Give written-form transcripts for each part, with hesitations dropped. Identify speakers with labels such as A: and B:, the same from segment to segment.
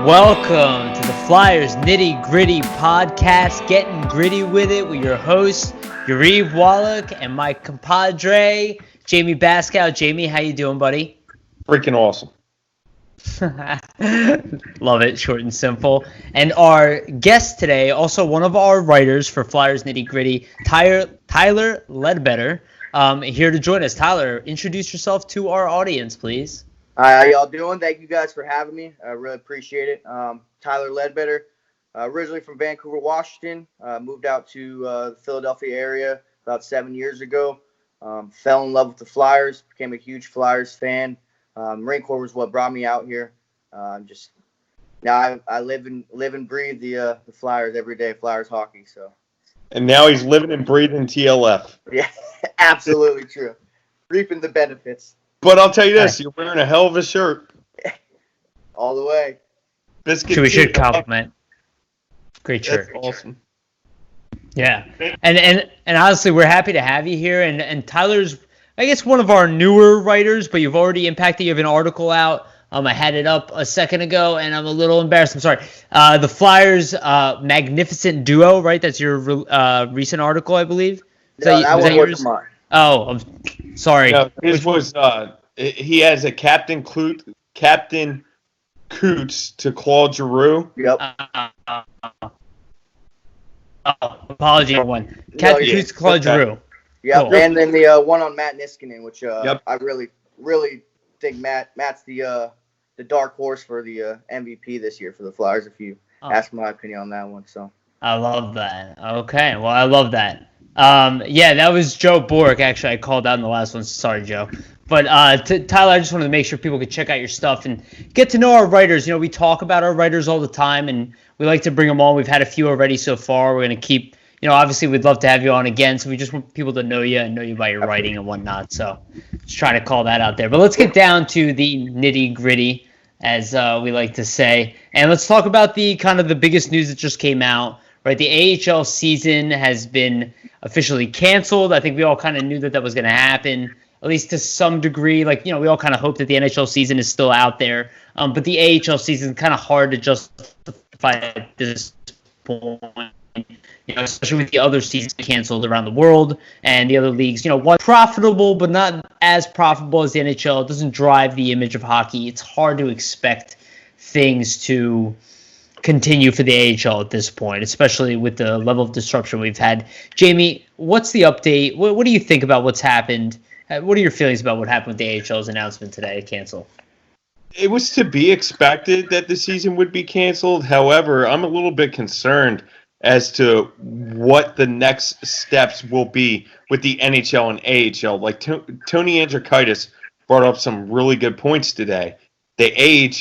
A: Welcome to the Flyers Nitty Gritty podcast, getting gritty with it with your host, Yariv Wallach, and my compadre, Jamie Baskow. Jamie, how you doing, buddy?
B: Freaking awesome.
A: Love it, short and simple. And our guest today, also one of our writers for Flyers Nitty Gritty, Tyler Ledbedder, here to join us. Tyler, introduce yourself to our audience, please.
C: Hi, how y'all doing? Thank you guys for having me. I really appreciate it. Tyler Ledbedder, originally from Vancouver, Washington. Moved out to the Philadelphia area about 7 years ago. Fell in love with the Flyers, became a huge Flyers fan. Marine Corps was what brought me out here. Now I live and breathe the Flyers every day, Flyers hockey. So.
B: And now he's living and breathing TLF.
C: Yeah, absolutely true. Reaping the benefits.
B: But I'll tell you this, you're wearing a hell of a shirt.
C: All the way.
B: Biscuit
A: We should compliment. Great shirt.
B: That's awesome.
A: Yeah. And honestly, we're happy to have you here. And Tyler's, I guess, one of our newer writers, but you've already impacted. You have an article out. I had it up a second ago, and I'm a little embarrassed. I'm sorry. The Flyers Magnificent Duo, right? That's your recent article, I believe.
C: That one was mine.
A: Oh, I'm sorry.
B: No, his was he has a Captain Coots to Claude Giroux.
C: Yep.
A: Apology, everyone. Captain Coots to Claude Giroux.
C: Yeah,
A: Cool.
C: And then the one on Matt Niskanen, which
B: Yep.
C: I really think Matt's the dark horse for the MVP this year for the Flyers. If you ask my opinion on that one, so
A: I love that. Okay, well, I love that. Yeah, that was Joe Bork. Actually, I called out in the last one. Sorry, Joe. But Tyler, I just wanted to make sure people could check out your stuff and get to know our writers. You know, we talk about our writers all the time, and we like to bring them on. We've had a few already so far. We're going to keep, obviously we'd love to have you on again. So we just want people to know you and know you by your writing and whatnot. So just trying to call that out there. But let's get down to the nitty gritty, as we like to say. And let's talk about the kind of the biggest news that just came out. Right, the AHL season has been officially canceled. I think we all kind of knew that was going to happen, at least to some degree. Like, we all kind of hope that the NHL season is still out there. But the AHL season is kind of hard to justify at this point, especially with the other seasons canceled around the world and the other leagues. One profitable, but not as profitable as the NHL. It doesn't drive the image of hockey. It's hard to expect things to continue for the AHL at this point, especially with the level of disruption we've had. Jamie, what's the update? What do you think about what's happened? What are your feelings about what happened with the AHL's announcement today to cancel?
B: It was to be expected that the season would be canceled. However, I'm a little bit concerned as to what the next steps will be with the NHL and AHL. Like Tony Andrikaitis brought up some really good points today. The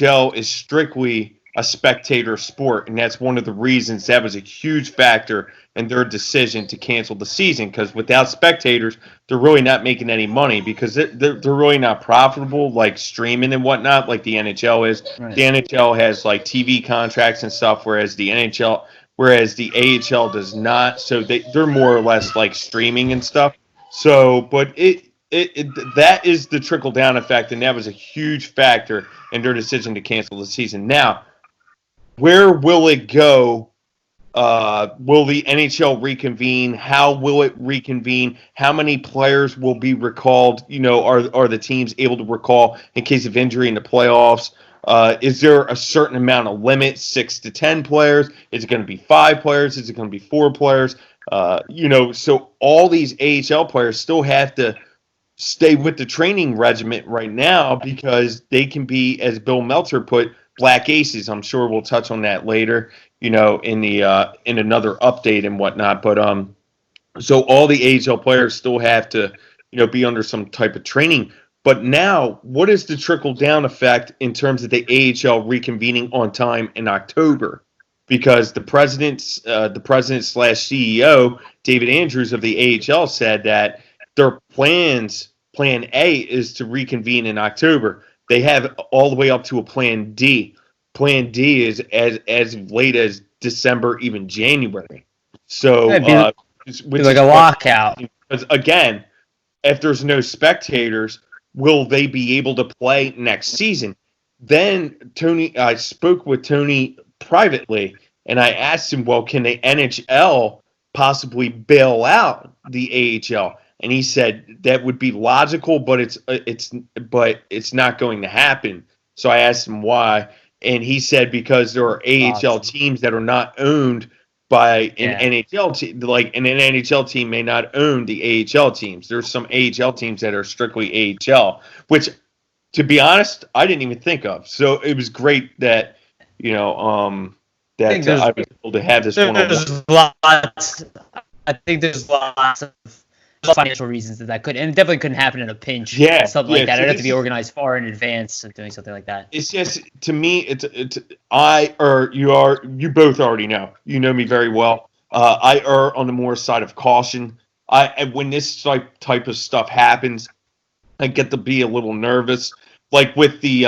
B: AHL is strictly a spectator sport, and that's one of the reasons that was a huge factor in their decision to cancel the season, because without spectators, they're really not making any money because they're really not profitable like streaming and whatnot like the NHL is. Right. The NHL has like TV contracts and stuff, whereas the AHL does not, so they're more or less like streaming and stuff. So, but that is the trickle-down effect, and that was a huge factor in their decision to cancel the season. Now, where will it go? Will the NHL reconvene? How will it reconvene? How many players will be recalled? Are the teams able to recall in case of injury in the playoffs? Is there a certain amount of limit, 6 to 10 players? Is it going to be 5 players? Is it going to be 4 players? So all these AHL players still have to stay with the training regimen right now because they can be, as Bill Meltzer put, black aces. I'm sure we'll touch on that later, in another update and whatnot. But so all the AHL players still have to, be under some type of training. But now, what is the trickle down effect in terms of the AHL reconvening on time in October? Because the president / CEO David Andrews of the AHL said that their plan A is to reconvene in October. They have all the way up to a plan D. Plan D is as late as December, even January. So
A: it's like a lockout.
B: Because again, if there's no spectators, will they be able to play next season? then I spoke with Tony privately, and I asked him, well, can the NHL possibly bail out the AHL? And he said that would be logical, but it's not going to happen. So I asked him why, and he said because there are AHL teams that are not owned by an NHL team. Like an NHL team may not own the AHL teams. There's some AHL teams that are strictly AHL, which, to be honest, I didn't even think of. So it was great that I was able to have this one-on-one.
A: I think there's lots of financial reasons that could, and it definitely couldn't happen in a pinch. Something like that. It'd have to be organized far in advance of doing something like that.
B: It's just, to me, you both already know. You know me very well. I err on the more side of caution. When this type of stuff happens, I get to be a little nervous. Like with the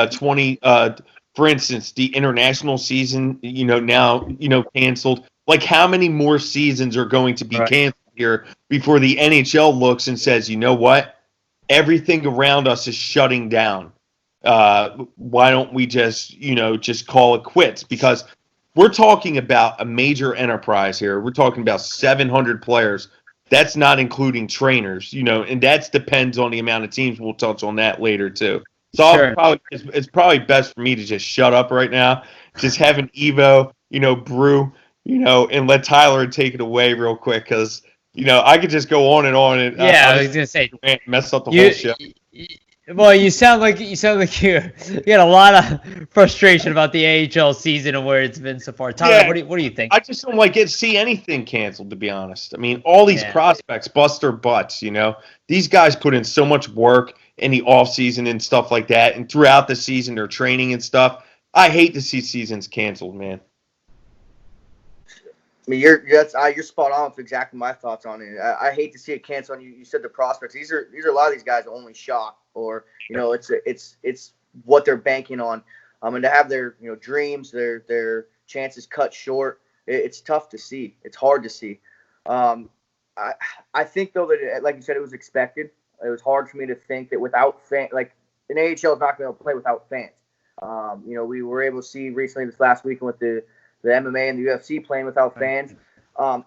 B: for instance, the international season, now canceled. Like, how many more seasons are going to be canceled here before the NHL looks and says, you know what, everything around us is shutting down. Why don't we just call it quits? Because we're talking about a major enterprise here. We're talking about 700 players. That's not including trainers, and that depends on the amount of teams. We'll touch on that later too. So it's probably best for me to just shut up right now, just have an Evo, brew, and let Tyler take it away real quick, because I could just go on and on. And
A: I was gonna say,
B: mess up the whole show.
A: Well, you sound like you got a lot of frustration about the AHL season and where it's been so far. Tyler, what do you think?
B: I just don't see anything canceled, to be honest. I mean, all these prospects bust their butts. These guys put in so much work in the off season and stuff like that, and throughout the season they're training and stuff. I hate to see seasons canceled, man.
C: I mean, you're spot on with exactly my thoughts on it. I hate to see it canceled. You said the prospects. These are a lot of these guys only shot, or it's what they're banking on, and to have their dreams, their chances cut short. It's tough to see. It's hard to see. I think though that, like you said, it was expected. It was hard for me to think that without fans, like an AHL is not going to be able to play without fans. We were able to see recently this last weekend with the MMA and the UFC playing without fans.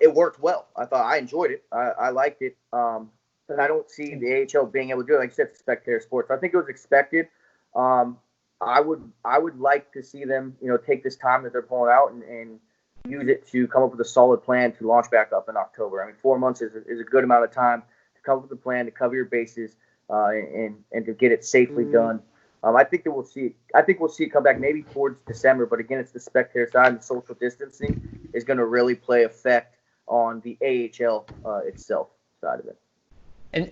C: It worked well. I enjoyed it. I liked it. But I don't see the AHL being able to do it. Like you said, it's spectator sports. So I think it was expected. I would like to see them, take this time that they're pulling out and use it to come up with a solid plan to launch back up in October. I mean, 4 months is a good amount of time to come up with a plan to cover your bases and to get it safely done. I think that we'll see it come back maybe towards December, but again, it's the spectator side, and the social distancing is going to really play effect on the AHL itself side of it.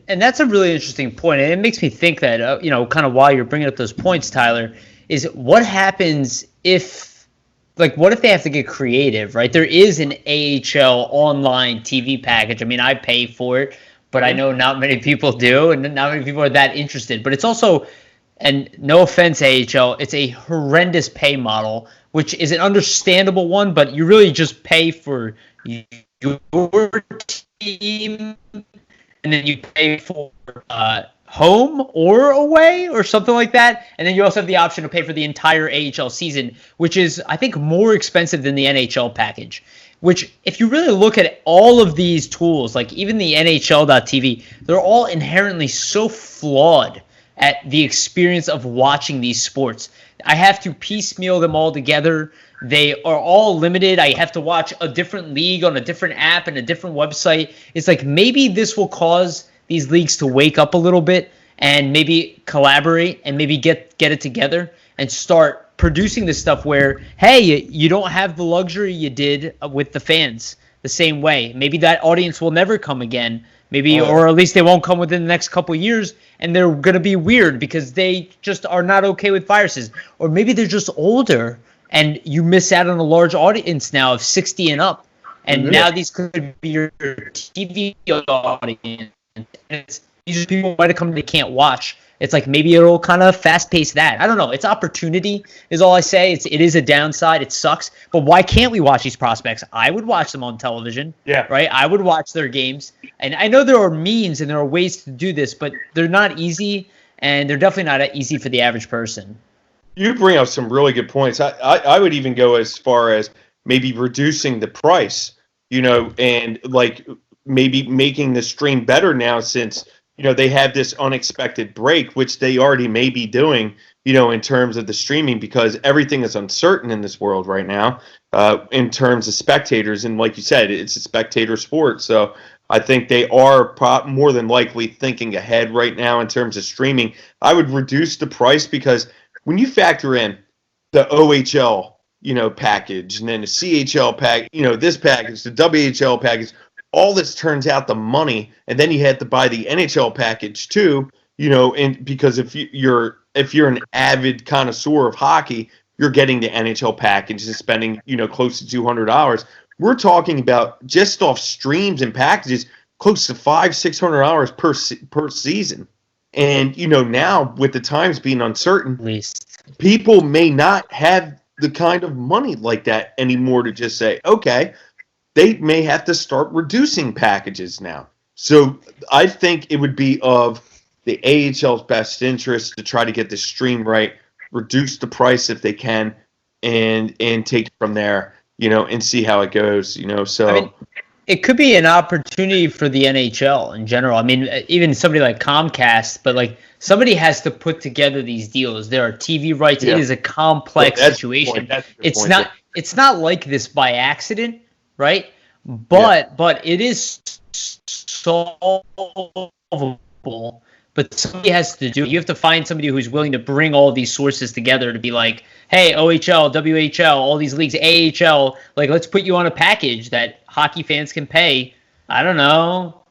A: And that's a really interesting point, and it makes me think that kind of while you're bringing up those points, Tyler, is what happens if they have to get creative, right? There is an AHL online TV package. I mean, I pay for it, but I know not many people do, and not many people are that interested. But it's also, and no offense, AHL, it's a horrendous pay model, which is an understandable one, but you really just pay for your team, and then you pay for home or away or something like that. And then you also have the option to pay for the entire AHL season, which is, I think, more expensive than the NHL package. Which, if you really look at all of these tools, like even the NHL.TV, they're all inherently so flawed at the experience of watching these sports. I have to piecemeal them all together. They are all limited. I have to watch a different league on a different app and a different website. It's like maybe this will cause these leagues to wake up a little bit and maybe collaborate and maybe get it together and start producing this stuff where, hey, you don't have the luxury you did with the fans the same way. Maybe that audience will never come again. Maybe, or at least they won't come within the next couple of years, and they're going to be weird because they just are not okay with viruses. Or maybe they're just older, and you miss out on a large audience now of 60 and up. And now these could be your TV audience. These are people who might have come they can't watch. It's like maybe it'll kind of fast-pace that. I don't know. It's opportunity is all I say. It is a downside. It sucks. But why can't we watch these prospects? I would watch them on television. Yeah. Right? I would watch their games. And I know there are means and there are ways to do this, but they're not easy, and they're definitely not easy for the average person.
B: You bring up some really good points. I would even go as far as maybe reducing the price, and like maybe making the stream better now since, they have this unexpected break, which they already may be doing, in terms of the streaming because everything is uncertain in this world right now in terms of spectators. And like you said, it's a spectator sport. So I think they are more than likely thinking ahead right now in terms of streaming. I would reduce the price because when you factor in the OHL, package, and then the CHL pack, this package, the WHL package, all this turns out the money, and then you had to buy the NHL package too, and because if you're an avid connoisseur of hockey, you're getting the NHL package and spending, close to $200. We're talking about just off streams and packages, close to $500-600 per season. And, now with the times being uncertain,
A: At least.
B: people may not have the kind of money like that anymore to just say, okay, they may have to start reducing packages now. So I think it would be of the AHL's best interest to try to get the stream right, reduce the price if they can, and take it from there, and see how it goes, so.
A: I mean, it could be an opportunity for the NHL in general. I mean, even somebody like Comcast, but like somebody has to put together these deals. There are TV rights.
B: Yeah.
A: It is a complex situation. It's not like this by accident, right? But it is solvable. But somebody has to do it. You have to find somebody who's willing to bring all these sources together to be like, hey, OHL, WHL, all these leagues, AHL, like let's put you on a package that hockey fans can pay, I don't know,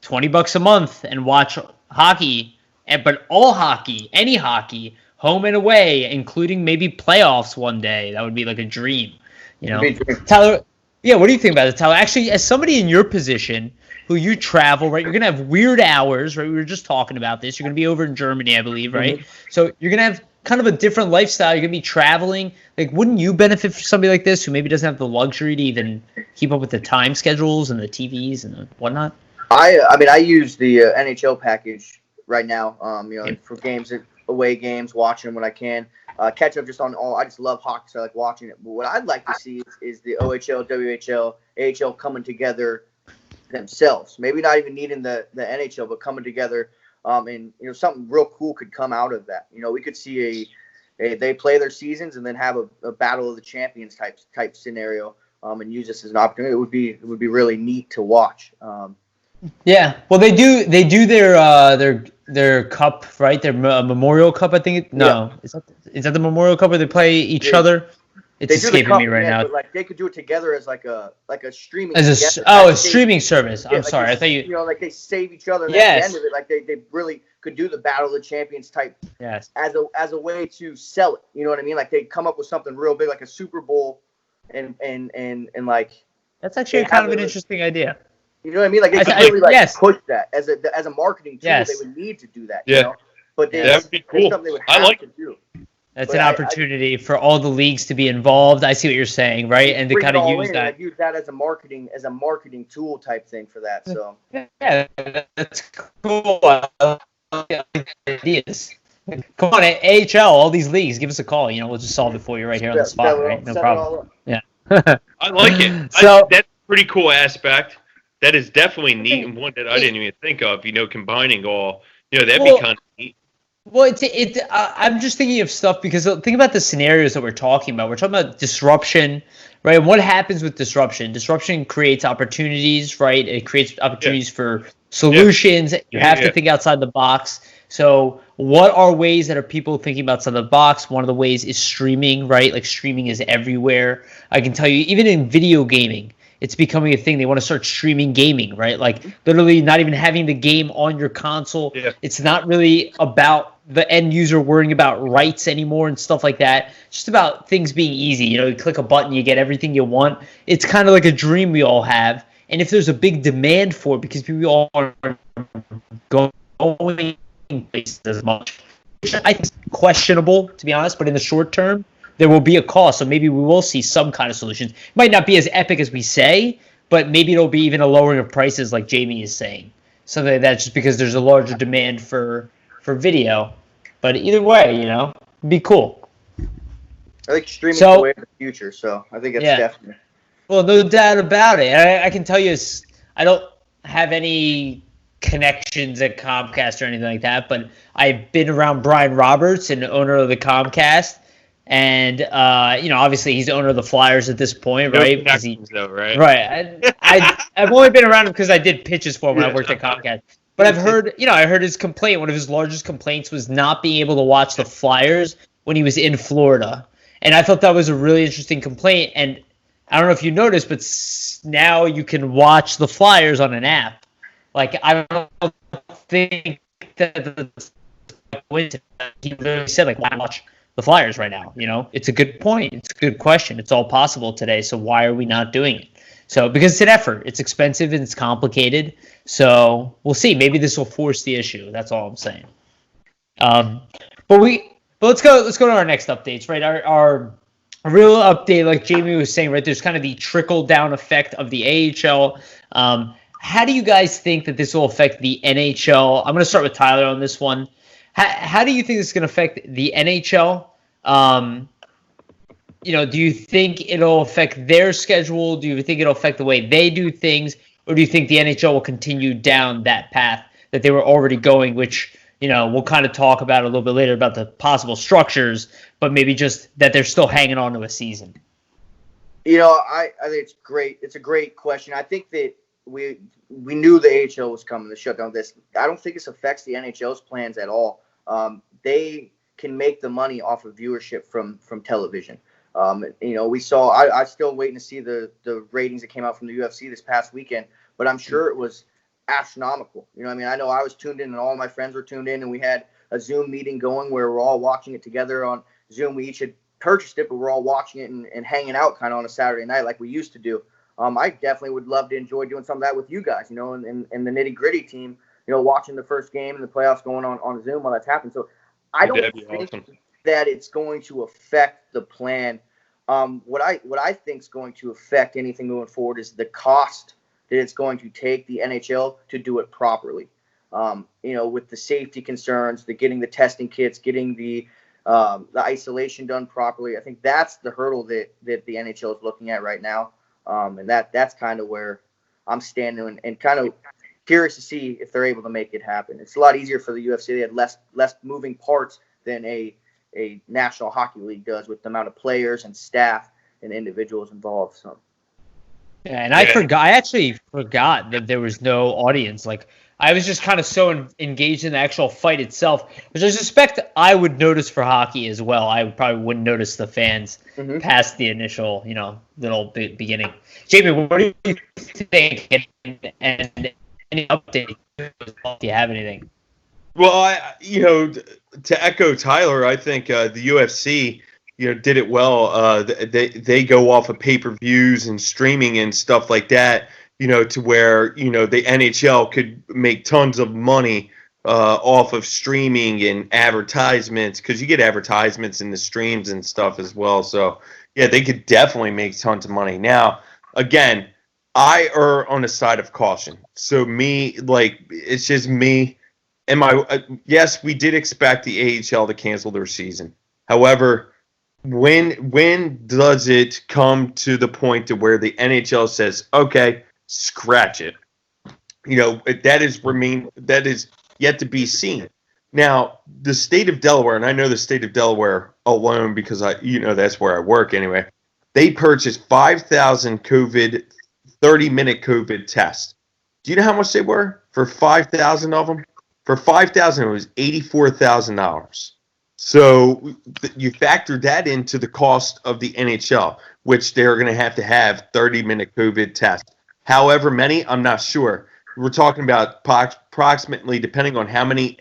A: $20 a month and watch hockey, but all hockey, any hockey, home and away, including maybe playoffs one day. That would be like a dream, Tyler, yeah, what do you think about it, Tyler? Actually, as somebody in your position who you travel, right, you're going to have weird hours, right? We were just talking about this. You're going to be over in Germany, I believe, right? Mm-hmm. So you're going to have kind of a different lifestyle. You're going to be traveling. Like, wouldn't you benefit from somebody like this who maybe doesn't have the luxury to even keep up with the time schedules and the TVs and whatnot?
C: I mean, I use the NHL package right now, for games, away games, watching them when I can. Catch up just on all. I just love hockey, so I like watching it. But what I'd like to see is the OHL, WHL, AHL coming together themselves. Maybe not even needing the NHL, but coming together. And something real cool could come out of that. We could see they play their seasons and then have a battle of the champions type scenario. And use this as an opportunity. It would be really neat to watch.
A: Yeah, well, they do their cup, right? Their Memorial Cup, I think. No, yeah. Is that the Memorial Cup where they play each other? It's escaping me right now.
C: But like they could do it together as like a streaming.
A: A streaming service. I'm sorry, I thought you.
C: Like they save each other. And at the end of it, like they really could do the Battle of the Champions type.
A: Yes.
C: As a way to sell it. You know what I mean? Like they come up with something real big, like a Super Bowl, and like.
A: That's actually kind of an interesting idea.
C: You know what I mean? Like they could really push that as a marketing tool. Yes. They would need to do that.
B: Yeah.
C: But
B: that would be cool.
C: Something they would have to do.
A: That's an opportunity for all the leagues to be involved. I see what you're saying, right? And to kind of use that.
C: Use that as a marketing tool type thing for that. So
A: yeah, that's cool. Ideas. Come on, AHL, all these leagues, give us a call. We'll just solve it for you right here on the spot, right? No problem. Yeah.
B: I like it.
A: So
B: that's a pretty cool aspect. That is definitely neat and one that I didn't even think of. Combining all. That'd be kind of neat.
A: Well, I'm just thinking of stuff because think about the scenarios that we're talking about. We're talking about disruption, right? And what happens with disruption? Disruption creates opportunities, right? It creates opportunities for solutions. Yeah. You have to think outside the box. So what are ways that are people thinking outside the box? One of the ways is streaming, right? Like streaming is everywhere. I can tell you, even in video gaming, it's becoming a thing. They want to start streaming gaming, right? Like literally not even having the game on your console. Yeah. It's not really about the end user worrying about rights anymore and stuff like that. It's just about things being easy. You click a button, you get everything you want. It's kind of like a dream we all have. And if there's a big demand for it because people all are going places as much, which I think is questionable, to be honest, but in the short term, there will be a cost. So maybe we will see some kind of solutions. It might not be as epic as we say, but maybe it'll be even a lowering of prices like Jamie is saying. Something like that just because there's a larger demand for video. But either way, it'd be cool.
C: I think streaming's the way of the future, so I think it's definitely.
A: Well, no doubt about it. I can tell you, I don't have any connections at Comcast or anything like that, but I've been around Brian Roberts, an owner of the Comcast, and obviously he's owner of the Flyers at this point, right?
B: Right.
A: I've only been around him because I did pitches for him when I worked at Comcast. But I heard his complaint. One of his largest complaints was not being able to watch the Flyers when he was in Florida, and I thought that was a really interesting complaint. And I don't know if you noticed, but now you can watch the Flyers on an app. Like, I don't think that he literally said, like, why not watch the Flyers right now? It's a good point. It's a good question. It's all possible today. So why are we not doing it? So because it's an effort, it's expensive and it's complicated. So we'll see. Maybe this will force the issue. That's all I'm saying. But let's go to our next updates, right? Our real update, like Jamie was saying, right? There's kind of the trickle down effect of the AHL. How do you guys think that this will affect the NHL? I'm going to start with Tyler on this one. How do you think this is going to affect the NHL? Do you think it'll affect their schedule? Do you think it'll affect the way they do things? Or do you think the NHL will continue down that path that they were already going, which, we'll kind of talk about a little bit later about the possible structures, but maybe just that they're still hanging on to a season?
C: I think it's great. It's a great question. I think that we knew the AHL was coming to shut down this. I don't think this affects the NHL's plans at all. They can make the money off of viewership from television. We saw. I'm still waiting to see the ratings that came out from the UFC this past weekend, but I'm sure it was astronomical. I know I was tuned in, and all my friends were tuned in, and we had a Zoom meeting going where we're all watching it together on Zoom. We each had purchased it, but we're all watching it and hanging out kind of on a Saturday night like we used to do. I definitely would love to enjoy doing some of that with you guys, and the Nitty Gritty team, watching the first game and the playoffs going on Zoom while that's happening. So I don't think that it's going to affect the plan. What I think is going to affect anything moving forward is the cost that it's going to take the NHL to do it properly. With the safety concerns, getting the testing kits, getting the isolation done properly. I think that's the hurdle that the NHL is looking at right now. And that's kind of where I'm standing and kind of curious to see if they're able to make it happen. It's a lot easier for the UFC. They had less moving parts than a National Hockey League does with the amount of players and staff and individuals involved. So.
A: Yeah, and I actually forgot that there was no audience. Like, I was just kind of so engaged in the actual fight itself, which I suspect I would notice for hockey as well. I probably wouldn't notice the fans past the initial, little beginning. Jamie, what do you think? And any update? Do you have anything?
B: Well, to echo Tyler, I think the UFC, did it well. They go off of pay-per-views and streaming and stuff like that. To where, the NHL could make tons of money off of streaming and advertisements, because you get advertisements in the streams and stuff as well. So, yeah, they could definitely make tons of money. Now, again, I err on the side of caution. So it's just me. Yes, we did expect the AHL to cancel their season. However, when does it come to the point to where the NHL says, okay, scratch it? That is yet to be seen. Now, the state of Delaware, and I know the state of Delaware alone because that's where I work anyway. They purchased 5,000 COVID 30-minute COVID tests. Do you know how much they were for 5,000 of them? For 5,000, it was $84,000. So you factor that into the cost of the NHL, which they're going to have 30-minute COVID tests. However many, I'm not sure. We're talking about approximately, depending on how many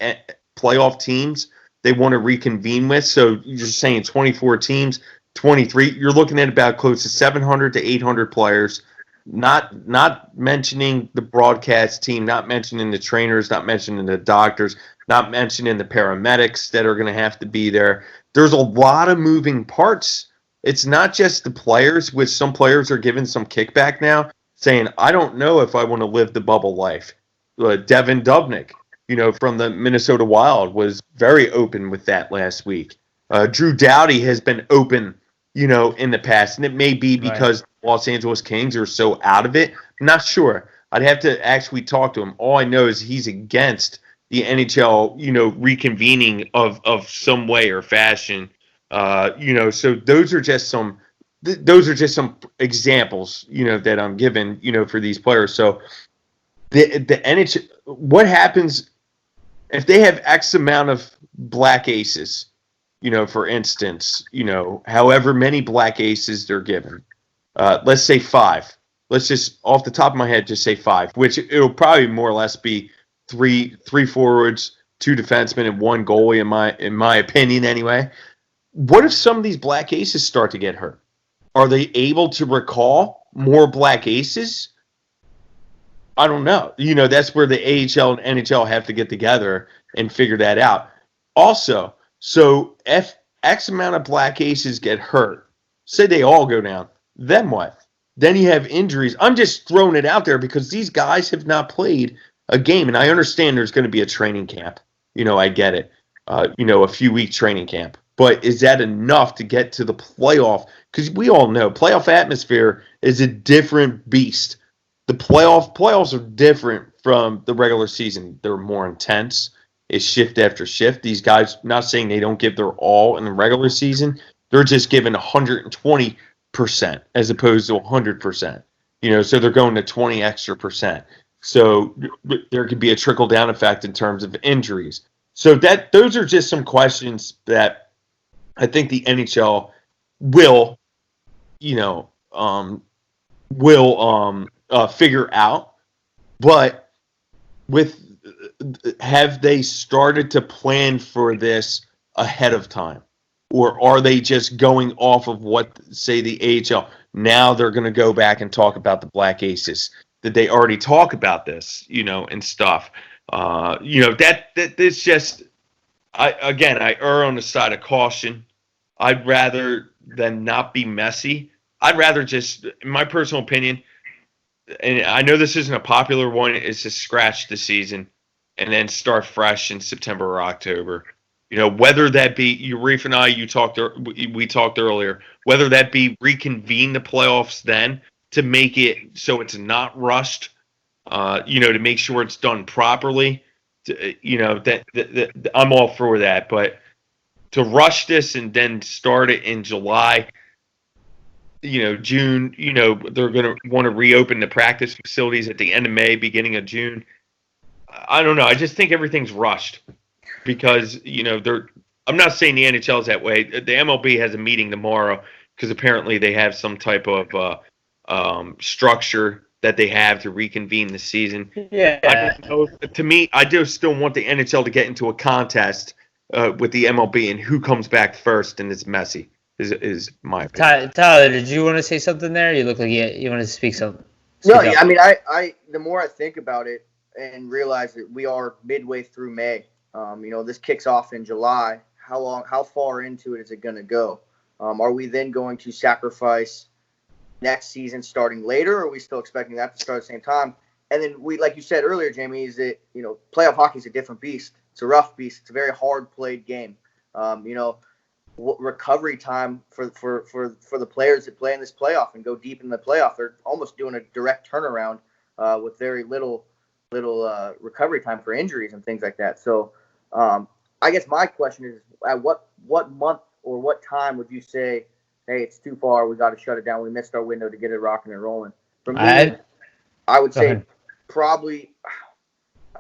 B: playoff teams they want to reconvene with. So you're saying 24 teams, 23. You're looking at about close to 700 to 800 players. Not mentioning the broadcast team, not mentioning the trainers, not mentioning the doctors, not mentioning the paramedics that are going to have to be there. There's a lot of moving parts. It's not just the players, which some players are given some kickback now, saying, I don't know if I want to live the bubble life. Devin Dubnyk, from the Minnesota Wild, was very open with that last week. Drew Doughty has been open in the past. And it may be because Los Angeles Kings are so out of it. I'm not sure. I'd have to actually talk to him. All I know is he's against the NHL, reconvening of some way or fashion. So those are just some examples, that I'm given, for these players. So the NHL, what happens if they have X amount of black aces, for instance, however many black aces they're given, let's say 5. Let's just, off the top of my head, just say 5, which it'll probably more or less be three forwards, 2 defensemen, and 1 goalie in my opinion anyway. What if some of these black aces start to get hurt? Are they able to recall more black aces? I don't know. That's where the AHL and NHL have to get together and figure that out. Also, so if X amount of black aces get hurt, say they all go down, then what? Then you have injuries. I'm just throwing it out there because these guys have not played a game, and I understand there's going to be a training camp. I get it. A few-week training camp. But is that enough to get to the playoff? Because we all know playoff atmosphere is a different beast. The playoffs are different from the regular season. They're more intense. It's shift after shift. These guys, not saying they don't give their all in the regular season. They're just giving 120% as opposed to 100%. So they're going to 20 extra percent. So there could be a trickle-down effect in terms of injuries. So those are just some questions that I think the NHL will figure out. But have they started to plan for this ahead of time? Or are they just going off of what, say, the AHL? Now they're going to go back and talk about the Black Aces. Did they already talk about this, and stuff? That's just, I err on the side of caution. I'd rather than not be messy. I'd rather just, in my personal opinion, and I know this isn't a popular one, is to scratch the season and then start fresh in September or October. Whether that be Reef and I, we talked earlier, whether that be reconvene the playoffs then to make it so it's not rushed, to make sure it's done properly. I'm all for that, but to rush this and then start it in July, June, they're going to want to reopen the practice facilities at the end of May, beginning of June. I don't know. I just think everything's rushed because, I'm not saying the NHL is that way. The MLB has a meeting tomorrow because apparently they have some type of structure that they have to reconvene the season.
A: Yeah.
B: I don't know. To me, I do still want the NHL to get into a contest with the MLB and who comes back first, and it's messy. Is my opinion.
A: Tyler, did you want to say something there? You look like you want to speak something.
C: No, yeah, I mean, I the more I think about it and realize that we are midway through May. This kicks off in July. How far into it is it going to go? Are we then going to sacrifice next season starting later, or are we still expecting that to start at the same time? And then like you said earlier, Jamie, is that, playoff hockey is a different beast. It's a rough beast. It's a very hard played game. Recovery time for the players that play in this playoff and go deep in the playoff, they're almost doing a direct turnaround with very little recovery time for injuries and things like that. So I guess my question is, at what month or what time would you say, hey, it's too far, we got to shut it down, we missed our window to get it rocking and rolling? For me, I would say probably,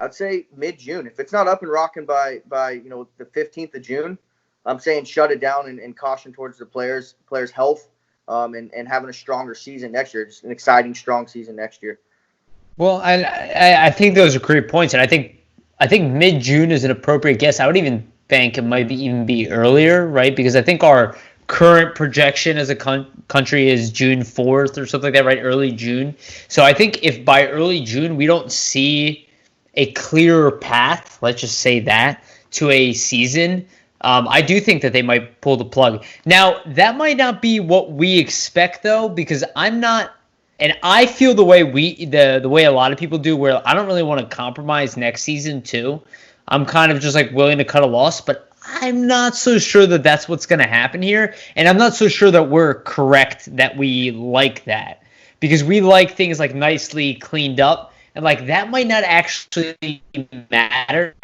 C: I'd say mid-June. If it's not up and rocking by the 15th of June, I'm saying shut it down and caution towards the players' health and having a stronger season next year, just an exciting, strong season next year.
A: Well, I think those are great points, and I think mid-June is an appropriate guess. I would even think it might even be earlier, right? Because I think our current projection as a country is June 4th or something like that, right? Early June. So I think if by early June we don't see a clearer path, let's just say that, to a season, I do think that they might pull the plug. Now, that might not be what we expect, though, because I'm not, and I feel the way the way a lot of people do, where I don't really want to compromise next season, too. I'm kind of just like willing to cut a loss, but I'm not so sure that that's what's going to happen here, and I'm not so sure that we're correct that we like that, because we like things like nicely cleaned up, and like that might not actually matter.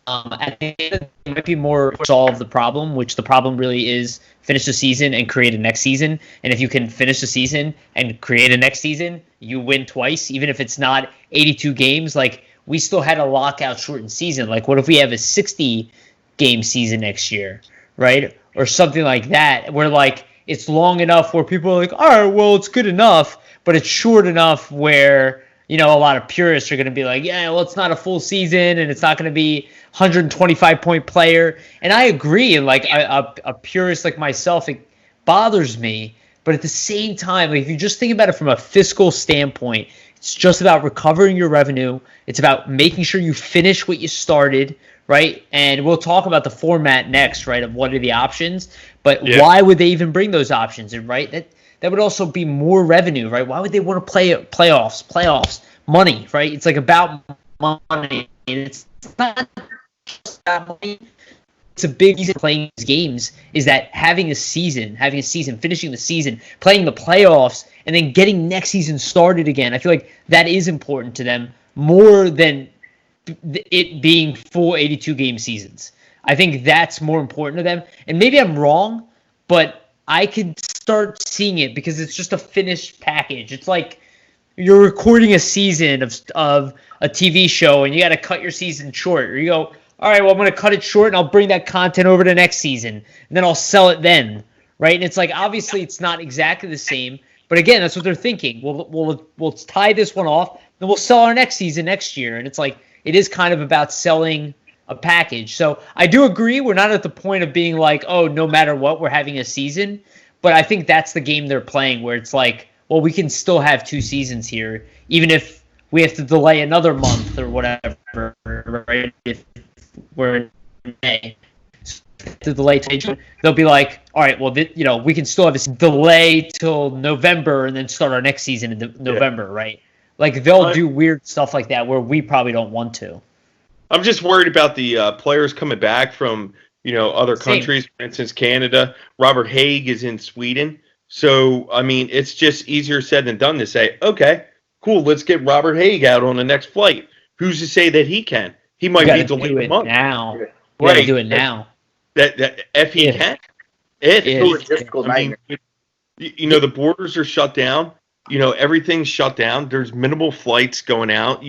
A: At the end of the day, it might be more solve the problem, which the problem really is finish the season and create a next season. And if you can finish the season and create a next season, you win twice, even if it's not 82 games. Like, we still had a lockout shortened season. Like, what if we have a 60-game season next year, right? Or something like that, where, like, it's long enough where people are like, all right, well, it's good enough, but it's short enough where, a lot of purists are going to be like, yeah, well, it's not a full season, and it's not going to be 125-point player. And I agree, and like a purist like myself, it bothers me. But at the same time, like, if you just think about it from a fiscal standpoint, it's just about recovering your revenue. It's about making sure you finish what you started, right? And we'll talk about the format next, right, of what are the options. But why would they even bring those options in, right? That would also be more revenue, right? Why would they want to play playoffs, money, right? It's like about money. It's not just about money. It's a big reason playing these games is that having a season, finishing the season, playing the playoffs, and then getting next season started again. I feel like that is important to them more than it being full 82-game seasons. I think that's more important to them. And maybe I'm wrong, but I could start seeing it because it's just a finished package. It's like you're recording a season of a TV show and you got to cut your season short. Or you go, all right, well, I'm going to cut it short and I'll bring that content over to next season. And then I'll sell it then, right? And it's like, obviously, it's not exactly the same. But again, that's what they're thinking. We'll tie this one off, then we'll sell our next season next year. And it's like, it is kind of about selling a package. So I do agree. We're not at the point of being like, oh, no matter what, we're having a season. But I think that's the game they're playing, where it's like, well, we can still have 2 seasons here, even if we have to delay another month or whatever, right? If we're in May. To delay till June, they'll be like, all right, well, we can still have this delay till November and then start our next season in November, right? Like, they'll do weird stuff like that where we probably don't want to.
B: I'm just worried about the players coming back from, other countries, for instance, Canada. Robert Haig is in Sweden. So, I mean, it's just easier said than done to say, okay, cool, let's get Robert Haig out on the next flight. Who's to say that he can? He might be delayed a month.
A: Now. You gotta do it now.
B: That if he can.
C: It's a logistical nightmare.
B: The borders are shut down. Everything's shut down. There's minimal flights going out,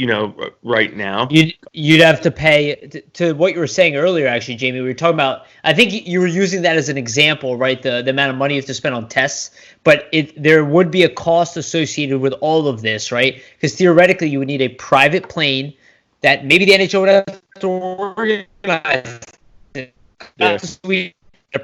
B: right now.
A: You'd have to pay to what you were saying earlier, actually, Jamie. We were talking about, I think you were using that as an example, right? The amount of money you have to spend on tests, but there would be a cost associated with all of this, right? Because theoretically, you would need a private plane that maybe the NHL would have to organize. We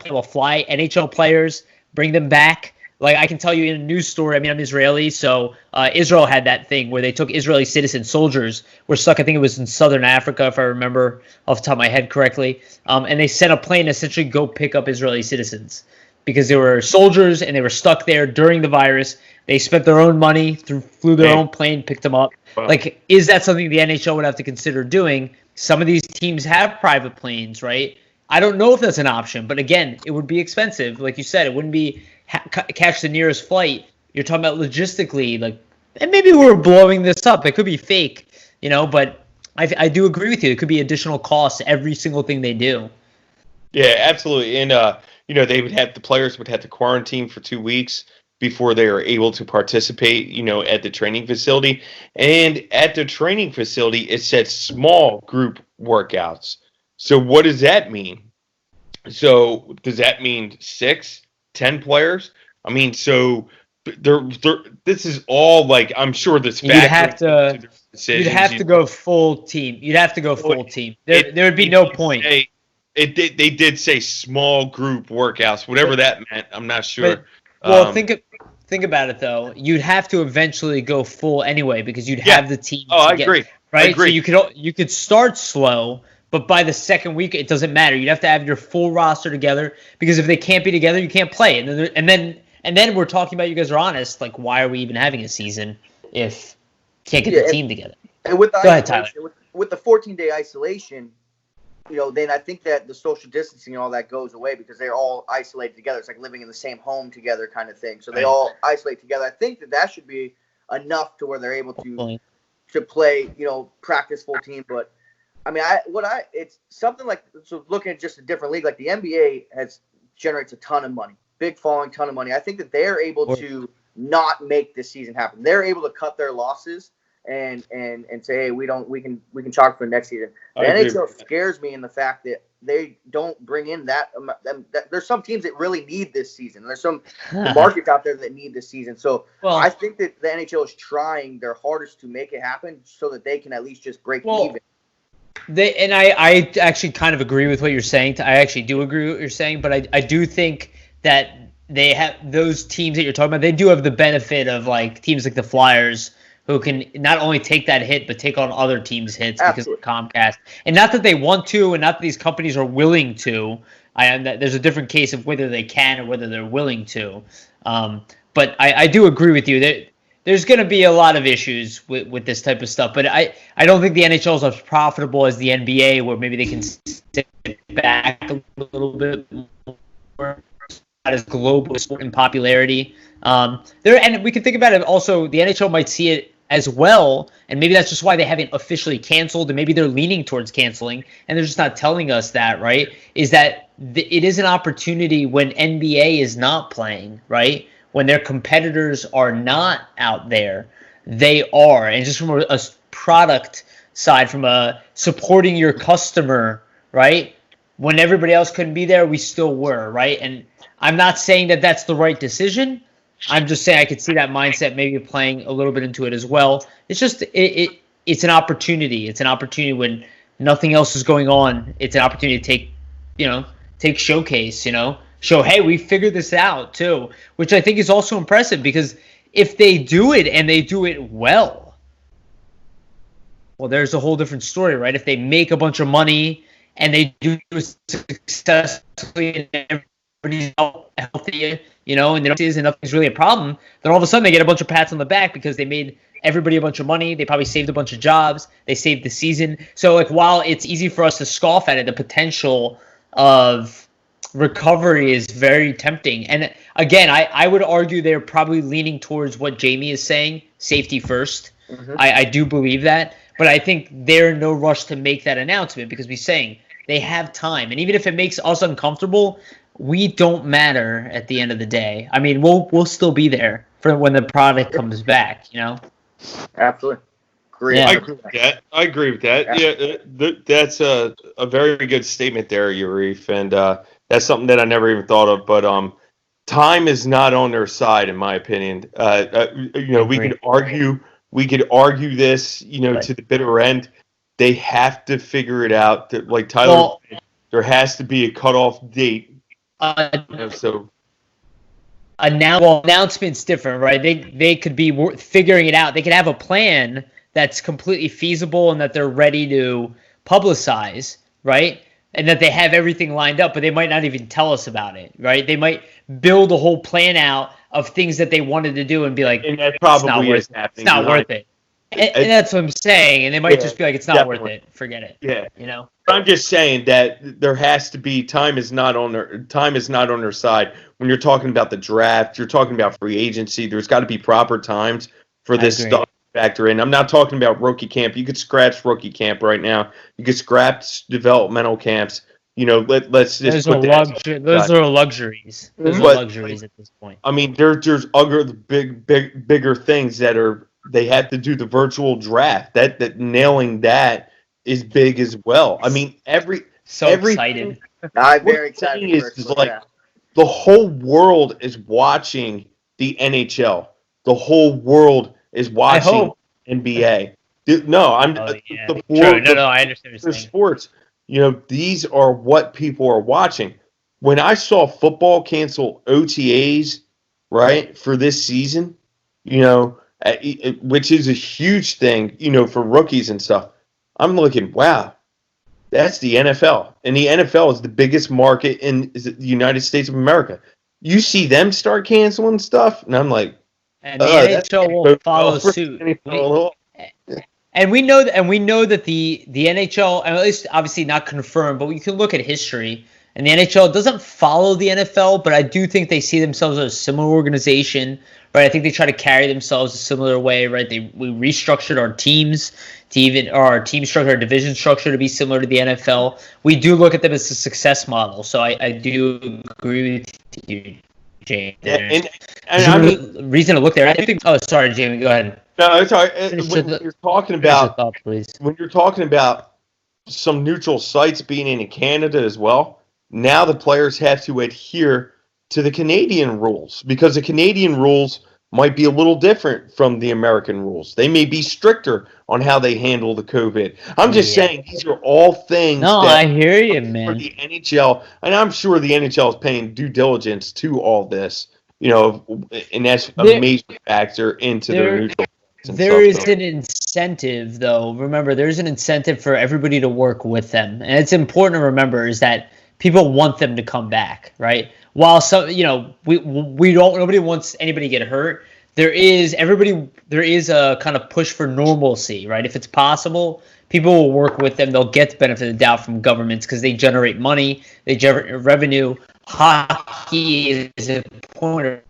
A: will fly NHL players, bring them back. Like, I can tell you in a news story, I mean, I'm Israeli, so Israel had that thing where they took Israeli citizen soldiers, were stuck, I think it was in southern Africa, if I remember off the top of my head correctly, and they sent a plane to essentially go pick up Israeli citizens because they were soldiers and they were stuck there during the virus. They spent their own money, flew their own plane, picked them up. Wow. Like, is that something the NHL would have to consider doing? Some of these teams have private planes, right? I don't know if that's an option, but again, it would be expensive. Like you said, it wouldn't be catch the nearest flight. You're talking about logistically, like, and maybe we're blowing this up. It could be fake, but I do agree with you. It could be additional costs every single thing they do.
B: Yeah, absolutely. And, the players would have to quarantine for 2 weeks before they are able to participate, at the training facility. And at the training facility, it said small group workouts. So what does that mean? So does that mean 6, 10 players? I mean, so this is all like, I'm sure this.
A: You'd have to go full team. You'd have to go full team. There would be no point.
B: They did say small group workouts, whatever that meant. I'm not sure.
A: Think about it though. You'd have to eventually go full anyway because you'd have the team.
B: I agree.
A: Right.
B: I agree.
A: So you could start slow. But by the second week, it doesn't matter. You'd have to have your full roster together because if they can't be together, you can't play. And then we're talking about, you guys are honest, like, why are we even having a season if you can't get the team together?
C: And with the
A: Go ahead, Tyler.
C: With the 14-day isolation, then I think that the social distancing and all that goes away because they're all isolated together. It's like living in the same home together kind of thing. So they all isolate together. I think that should be enough to where they're able to play, practice full team. But I mean, it's something like, so looking at just a different league, like the NBA generates a ton of money, big following, ton of money. I think that they're able to not make this season happen. They're able to cut their losses and say, hey, we can chalk for next season. The NHL scares me in the fact that they don't bring in that there's some teams that really need this season. There's some markets out there that need this season. So I think that the NHL is trying their hardest to make it happen so that they can at least just break even.
A: I actually kind of agree with what you're saying. I actually do agree with what you're saying, but I do think that they have those teams that you're talking about. They do have the benefit of like teams like the Flyers, who can not only take that hit, but take on other teams' hits because of Comcast. And not that they want to, and not that these companies are willing to. There's a different case of whether they can or whether they're willing to. But I do agree with you. There's going to be a lot of issues with this type of stuff. But I don't think the NHL is as profitable as the NBA, where maybe they can sit back a little bit more. Not as global in popularity. And we can think about it also, the NHL might see it as well, and maybe that's just why they haven't officially canceled, and maybe they're leaning towards canceling, and they're just not telling us that, right? Is that it is an opportunity when NBA is not playing, right? When their competitors are not out there, they are. And just from a product side, from a supporting your customer, right? When everybody else couldn't be there, we still were, right? And I'm not saying that that's the right decision. I'm just saying I could see that mindset maybe playing a little bit into it as well. It's just it's an opportunity. It's an opportunity when nothing else is going on. It's an opportunity to take showcase, show, hey, we figured this out too, which I think is also impressive because if they do it and they do it well, there's a whole different story, right? If they make a bunch of money and they do it successfully and everybody's healthy, and nothing's really a problem, then all of a sudden they get a bunch of pats on the back because they made everybody a bunch of money. They probably saved a bunch of jobs. They saved the season. So, like, while it's easy for us to scoff at it, the potential of recovery is very tempting. And again, I would argue they're probably leaning towards what Jamie is saying, safety first. Mm-hmm. I do believe that. But I think they're in no rush to make that announcement because we're saying they have time. And even if it makes us uncomfortable, we don't matter at the end of the day. I mean, we'll still be there for when the product comes back,
C: Absolutely. Great.
B: Yeah. I agree with that. Yeah, that's a very good statement there, Yurif, and that's something that I never even thought of. But time is not on their side, in my opinion. We could argue this, right, to the bitter end. They have to figure it out. That, like Tyler said, there has to be a cutoff date.
A: Announcement's different, right? They could be figuring it out. They could have a plan that's completely feasible and that they're ready to publicize, right? And that they have everything lined up, but they might not even tell us about it, right? They might build a whole plan out of things that they wanted to do and be like,
B: and that probably is happening.
A: It's not worth it. And that's what I'm saying. And they might just be like, it's not worth it. Forget it.
B: Yeah. I'm just saying that there has to be time is not on their side. When you're talking about the draft, you're talking about free agency. There's got to be proper times for this stuff to factor in. I'm not talking about rookie camp. You could scratch rookie camp right now. You could scratch developmental camps. Let's just put that.
A: Those are luxuries. Those are luxuries at this point.
B: I mean, there's other bigger things that they have to do the virtual draft. That nailing that is big as well. I mean,
A: excited.
C: I'm very excited.
B: The whole world is watching the NHL. The whole world is watching NBA. I understand what you're saying. Sports. These are what people are watching. When I saw football cancel OTAs, right, for this season, which is a huge thing, for rookies and stuff, I'm looking, wow, that's the NFL. And the NFL is the biggest market in the United States of America. You see them start canceling stuff, and I'm like,
A: and the NHL will follow suit. And we know that the NHL, at least obviously not confirmed, but you can look at history. And the NHL doesn't follow the NFL, but I do think they see themselves as a similar organization, right? I think they try to carry themselves a similar way, right? We restructured our teams our team structure, our division structure to be similar to the NFL. We do look at them as a success model. So I do agree with you, James.
B: And I mean,
A: reason to look there. I think. Oh, sorry, Jamie. Go ahead.
B: No, it's all right. When you're talking about
A: thought, please.
B: When you're talking about some neutral sites being in Canada as well, now the players have to adhere to the Canadian rules because the Canadian rules might be a little different from the American rules. They may be stricter on how they handle the COVID. I'm just saying these are all things.
A: No,
B: that
A: I hear you, man.
B: For the NHL, and I'm sure the NHL is paying due diligence to all this, and that's a major factor into their neutral.
A: There is an incentive, though. Remember, there's an incentive for everybody to work with them, and it's important to remember is that people want them to come back, right? While nobody wants anybody to get hurt. There is a kind of push for normalcy, right? If it's possible, people will work with them. They'll get the benefit of the doubt from governments because they generate money, they generate revenue. Hockey is a point of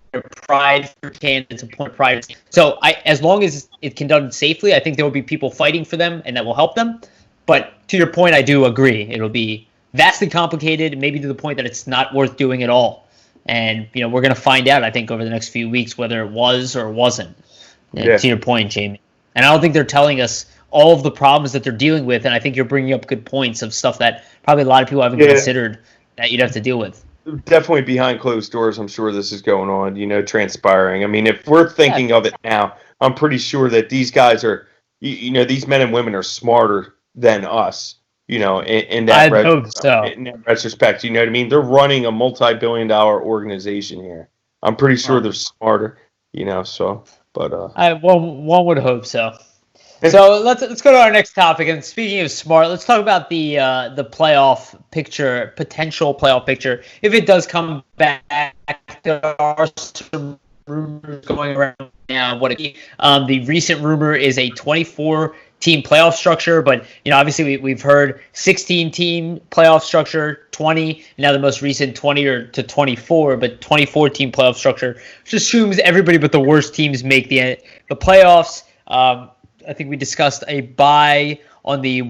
A: pride for Canada. It's a point of pride. So as long as it can be done safely, I think there will be people fighting for them, and that will help them. But to your point, I do agree. It'll be vastly complicated, maybe to the point that it's not worth doing at all. And we're going to find out, I think, over the next few weeks whether it was or wasn't. To your point, Jamie. And I don't think they're telling us all of the problems that they're dealing with. And I think you're bringing up good points of stuff that probably a lot of people haven't considered that you'd have to deal with.
B: Definitely behind closed doors, I'm sure this is going on, transpiring. I mean, if we're thinking of it now, I'm pretty sure that these guys are, these men and women are smarter than us. In that retrospect, you know what I mean? They're running a multi-billion-dollar organization here. I'm pretty sure they're smarter,
A: one would hope so. So let's go to our next topic. And speaking of smart, let's talk about the playoff picture, potential playoff picture. If it does come back, there are some rumors going around now. The recent rumor is a 24-team playoff structure, but obviously we've heard 16-team playoff structure, 20, now the most recent 20 to 24, but 24-team playoff structure, which assumes everybody but the worst teams make the playoffs. I think we discussed a bye on the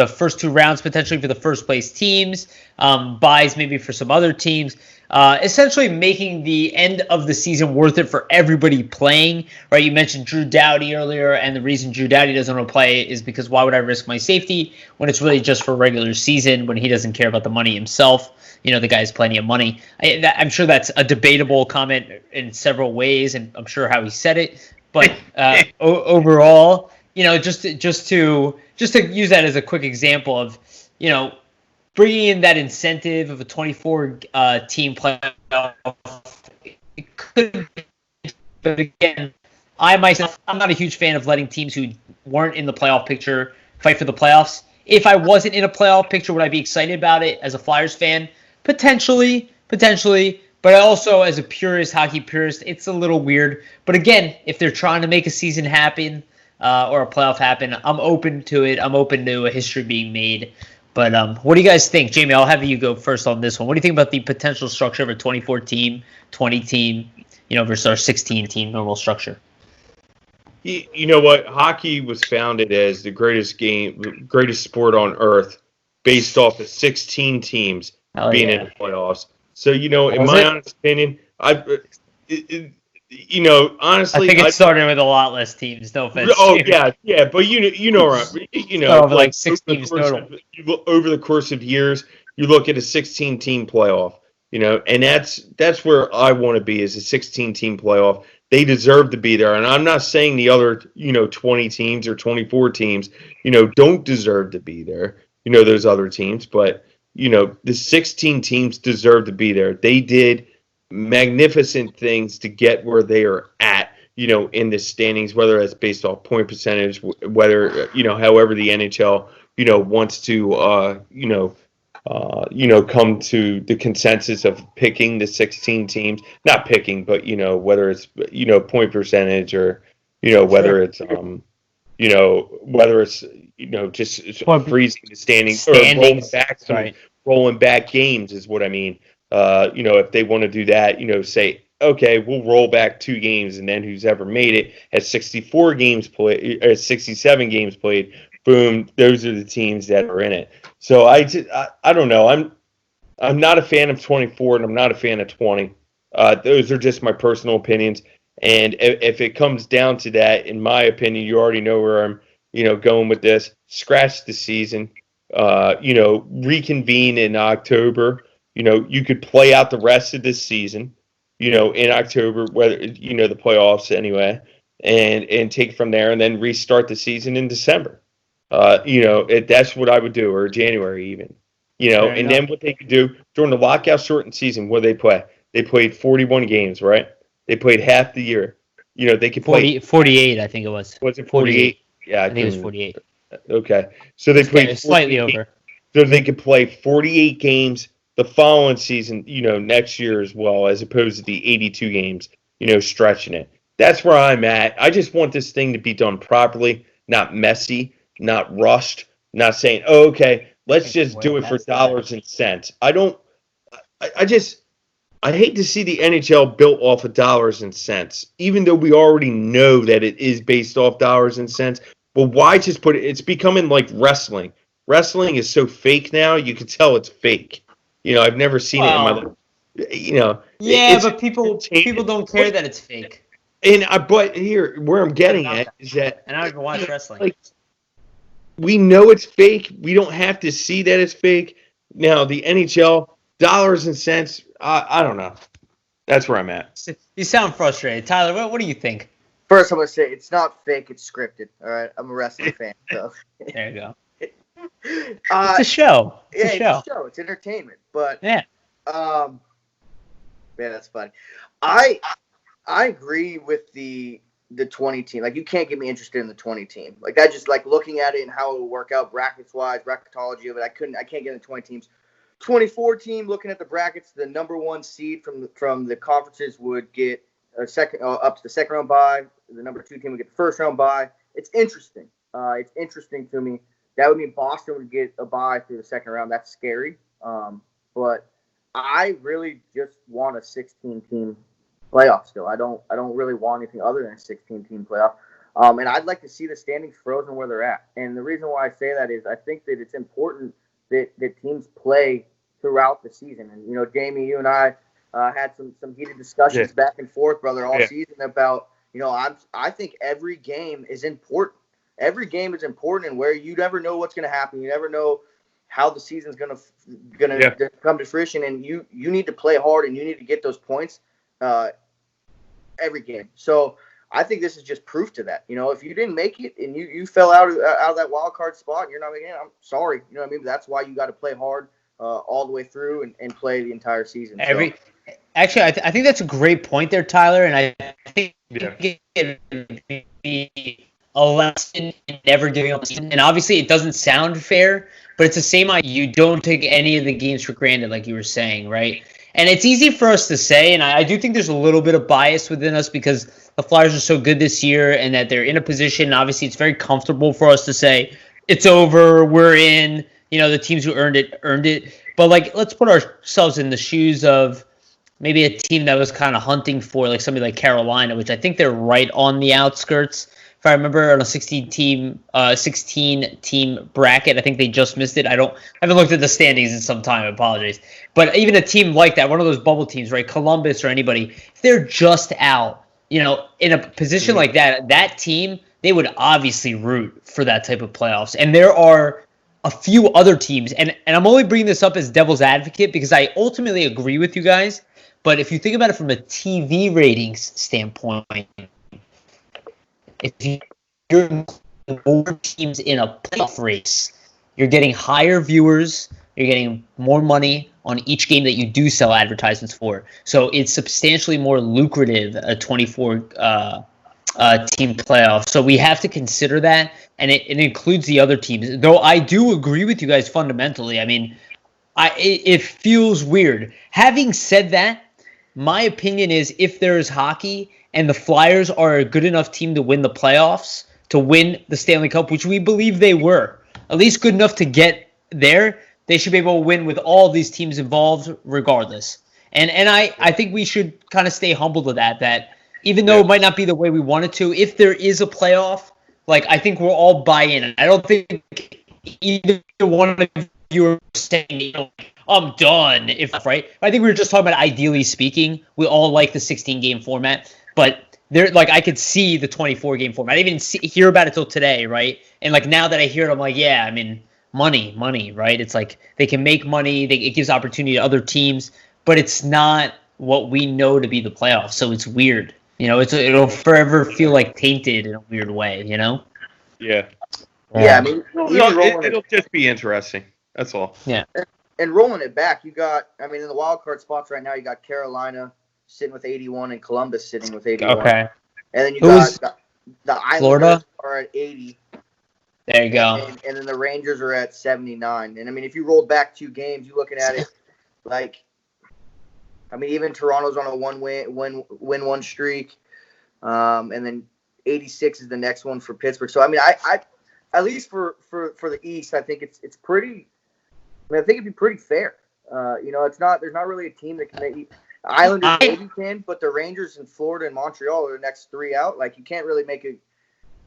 A: first two rounds potentially for the first place teams, buys maybe for some other teams. Essentially making the end of the season worth it for everybody playing, right? You mentioned Drew Doughty earlier, and the reason Drew Doughty doesn't want to play is because why would I risk my safety when it's really just for regular season, when he doesn't care about the money himself? The guy has plenty of money. I'm sure that's a debatable comment in several ways, and I'm sure how he said it. But overall, just to use that as a quick example of, bringing in that incentive of a 24-team playoff, it could be, but again, I'm not a huge fan of letting teams who weren't in the playoff picture fight for the playoffs. If I wasn't in a playoff picture, would I be excited about it as a Flyers fan? Potentially. But also, as a hockey purist, it's a little weird. But again, if they're trying to make a season happen or a playoff happen, I'm open to it. I'm open to a history being made. But what do you guys think? Jamie, I'll have you go first on this one. What do you think about the potential structure of a 24-team, 20-team, versus our 16-team normal structure?
B: You know what? Hockey was founded as the greatest sport on earth based off of 16 teams being in the playoffs. So, in my honest opinion, honestly,
A: I think it started with a lot less teams. No offense.
B: Oh yeah, but like 6 teams total. Over the course of years, you look at a 16-team playoff, and that's where I want to be is a 16-team playoff. They deserve to be there, and I'm not saying the other 20 teams or 24 teams don't deserve to be there. Those other teams, but the 16 teams deserve to be there. They did magnificent things to get where they are at, in the standings, whether it's based off point percentage, whether, however the NHL, wants to, come to the consensus of picking the 16 teams, not picking, but, whether it's, point percentage or, whether it's, whether it's just freezing the standings or rolling back games is what I mean. If they want to do that, say, okay, we'll roll back 2 games, and then who's ever made it has 64 games played or 67 games played. Boom, those are the teams that are in it. So I don't know. I'm not a fan of 24, and I'm not a fan of 20. Those are just my personal opinions. And if it comes down to that, in my opinion, you already know where I'm, going with this. Scratch the season. Reconvene in October. You could play out the rest of this season, in October, whether the playoffs anyway, and take it from there, and then restart the season in December. That's what I would do, or January even. Then what they could do during the lockout shortened season, what they play? They played 41 games, right? They played half the year. They could play
A: 48, I think it was.
B: Was it 48? Yeah,
A: I think it was 48.
B: Okay, so they played
A: slightly over.
B: So they could play 48 games the following season, next year as well, as opposed to the 82 games, stretching it. That's where I'm at. I just want this thing to be done properly, not messy, not rushed, not saying, oh, okay, let's just do it for dollars and cents. I hate to see the NHL built off of dollars and cents, even though we already know that it is based off dollars and cents. But why just put it? It's becoming like wrestling. Wrestling is so fake now, you can tell it's fake. I've never seen it in my life.
A: Yeah, but people don't care that it's fake.
B: But here, where I'm getting at is that,
A: and I don't even watch wrestling.
B: Like, we know it's fake. We don't have to see that it's fake. Now, the NHL, dollars and cents, I don't know. That's where I'm at.
A: You sound frustrated. Tyler, what do you think?
C: First, I'm going to say it's not fake. It's scripted. All right? I'm a wrestling fan. So.
A: There you go. It's a show. It's a show.
C: It's entertainment. But,
A: yeah.
C: Man, that's funny. I agree with the 20 team. Like, you can't get me interested in the 20 team. Like, I just like looking at it and how it will work out brackets wise, bracketology of it. I can't get in the 20 teams. 24 team, looking at the brackets, the number 1 seed from the conferences would get a second up to the second round bye. The number 2 team would get the first round bye. It's interesting. It's interesting to me. That would mean Boston would get a bye through the second round. That's scary. But I really just want a 16-team playoff still. I don't really want anything other than a 16-team playoff. And I'd like to see the standings frozen where they're at. And the reason why I say that is I think that it's important that teams play throughout the season. And, Jamie, you and I had some heated discussions back and forth, brother, all season about, I think every game is important. Every game is important, and where you never know what's going to happen. You never know how the season's going to come to fruition, and you need to play hard, and you need to get those points every game. So I think this is just proof to that. If you didn't make it and you fell out of that wild card spot and you're not making it, I'm sorry. You know what I mean? But that's why you got to play hard all the way through and play the entire season.
A: Actually, I think that's a great point there, Tyler, and I think it would be a lesson in never giving up. And obviously, it doesn't sound fair, but it's the same idea. You don't take any of the games for granted, like you were saying, right? And it's easy for us to say, and I do think there's a little bit of bias within us because the Flyers are so good this year and that they're in a position. Obviously, it's very comfortable for us to say, it's over, we're in, the teams who earned it. But, let's put ourselves in the shoes of maybe a team that was kind of hunting for, somebody like Carolina, which I think they're right on the outskirts. If I remember, on a 16-team bracket, I think they just missed it. I haven't looked at the standings in some time. I apologize. But even a team like that, one of those bubble teams, right, Columbus or anybody, if they're just out, in a position like that team, they would obviously root for that type of playoffs. And there are a few other teams, and I'm only bringing this up as devil's advocate because I ultimately agree with you guys. But if you think about it from a TV ratings standpoint, if you're more teams in a playoff race, you're getting higher viewers, you're getting more money on each game that you do sell advertisements for. So it's substantially more lucrative, a 24 team playoff. So we have to consider that, and it includes the other teams. Though I do agree with you guys fundamentally. I mean, it feels weird. Having said that, my opinion is if there is hockey and the Flyers are a good enough team to win the playoffs, to win the Stanley Cup, which we believe they were, at least good enough to get there, they should be able to win with all these teams involved regardless. And I think we should kind of stay humble to that even though it might not be the way we want it to, if there is a playoff, like, I think we'll all buy in. I don't think either one of you are saying, I'm done, right? I think we were just talking about, ideally speaking, we all like the 16-game format, but I could see the 24-game format. I didn't even hear about it till today, right? And now that I hear it, I'm like, yeah, I mean, money, right? It's like they can make money. It gives opportunity to other teams, but it's not what we know to be the playoffs. So it's weird. It'll forever feel like tainted in a weird way,
B: Yeah.
C: Yeah, I mean,
B: it'll just be interesting. That's all.
A: Yeah.
C: And rolling it back, you got, I mean, in the wild card spots right now, you got Carolina sitting with 81 and Columbus sitting with 81.
A: Okay.
C: And then you got the Islanders
A: Florida
C: are at 80.
A: There you go.
C: And then the Rangers are at 79. And I mean, if you rolled back 2 games, you're looking at it like, I mean, even Toronto's on a win one streak. And then 86 is the next one for Pittsburgh. So I mean, I at least for the East, I think it's pretty. I mean, I think it'd be pretty fair. There's not really a team that can make. Islanders maybe can, but the Rangers in Florida and Montreal are the next 3 out. Like, you can't really make it.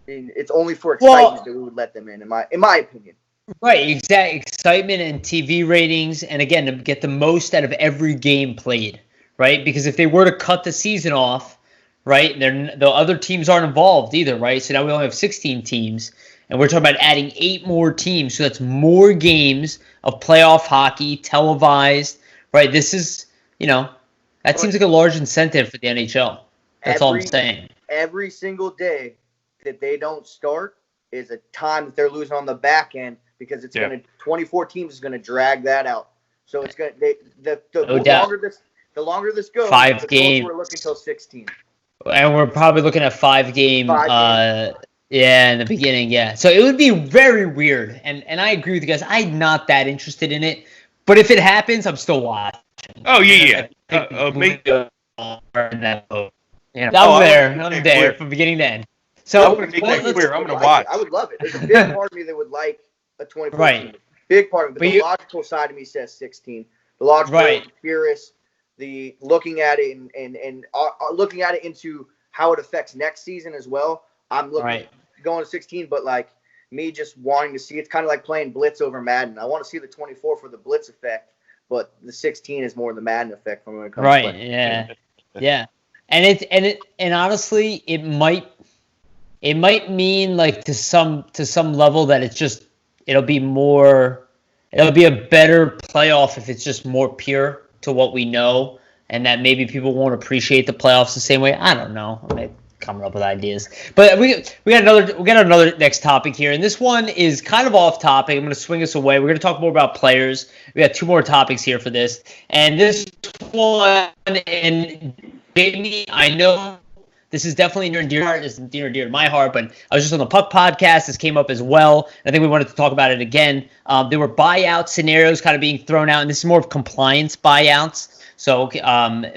C: I mean, it's only for excitement that we would let them in my opinion.
A: Right, exact excitement and TV ratings, and again, to get the most out of every game played, right? Because if they were to cut the season off, right, the other teams aren't involved either, right? So now we only have 16 teams, and we're talking about adding 8 more teams, so that's more games of playoff hockey televised, right? This is, that seems like a large incentive for the NHL. That's all I'm saying.
C: Every single day that they don't start is a time that they're losing on the back end, because it's going to 24 teams is going to drag that out. So it's going to the longer this goes,
A: 5 games.
C: We're looking till 16.
A: And we're probably looking at 5 game. In the beginning, yeah. So it would be very weird, and I agree with you guys. I'm not that interested in it, but if it happens, I'm still watching.
B: Oh yeah.
A: I'm there from beginning to end. So
B: I'm going to make that clear. I'm going to watch.
C: I would love it. There's a big part of me that would like a 24 team. Big part of it. But the logical side of me says 16. The logical, purist, the looking at it and looking at it into how it affects next season as well. I'm looking going to 16, but like me just wanting to see, it's kind of like playing Blitz over Madden. I want to see the 24 for the Blitz effect, but the 16 is more the Madden effect from when it comes to playing.
A: Yeah. And honestly, it might mean, like, to some level that it'll be a better playoff if it's just more pure to what we know, and that maybe people won't appreciate the playoffs the same way. I don't know. I'm coming up with ideas, but we got another next topic here, and this one is kind of off topic. I'm going to swing us away. We're going to talk more about players. We got 2 more topics here for this, and this one, and Jamie, I know this is definitely near and dear to my heart, but I was just on the Puck podcast. This came up as well. I think we wanted to talk about it again. There were buyout scenarios kind of being thrown out, and this is more of compliance buyouts. So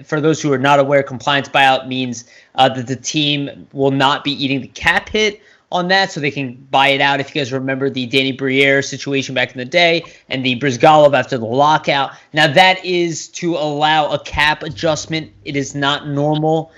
A: for those who are not aware, compliance buyout means that the team will not be eating the cap hit on that, so they can buy it out. If you guys remember the Danny Briere situation back in the day and the Brizgalov after the lockout. Now, that is to allow a cap adjustment. It is not normal.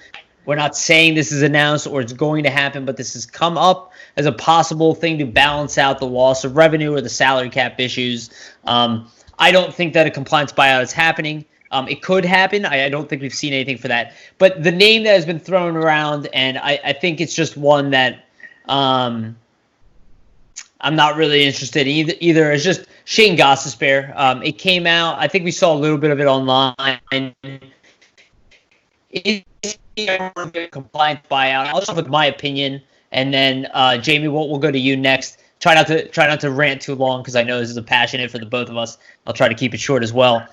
A: We're not saying this is announced or it's going to happen, but this has come up as a possible thing to balance out the loss of revenue or the salary cap issues. I don't think that a compliance buyout is happening. It could happen. I don't think we've seen anything for that. But the name that has been thrown around, and I think it's just one that I'm not really interested in either. It's just Shane Gostisbehere. It came out. I think we saw a little bit of it online. It's a compliance buyout. I'll start with my opinion, and then Jamie, we'll go to you next. Try not to rant too long, because I know this is a passionate for the both of us. I'll try to keep it short as well.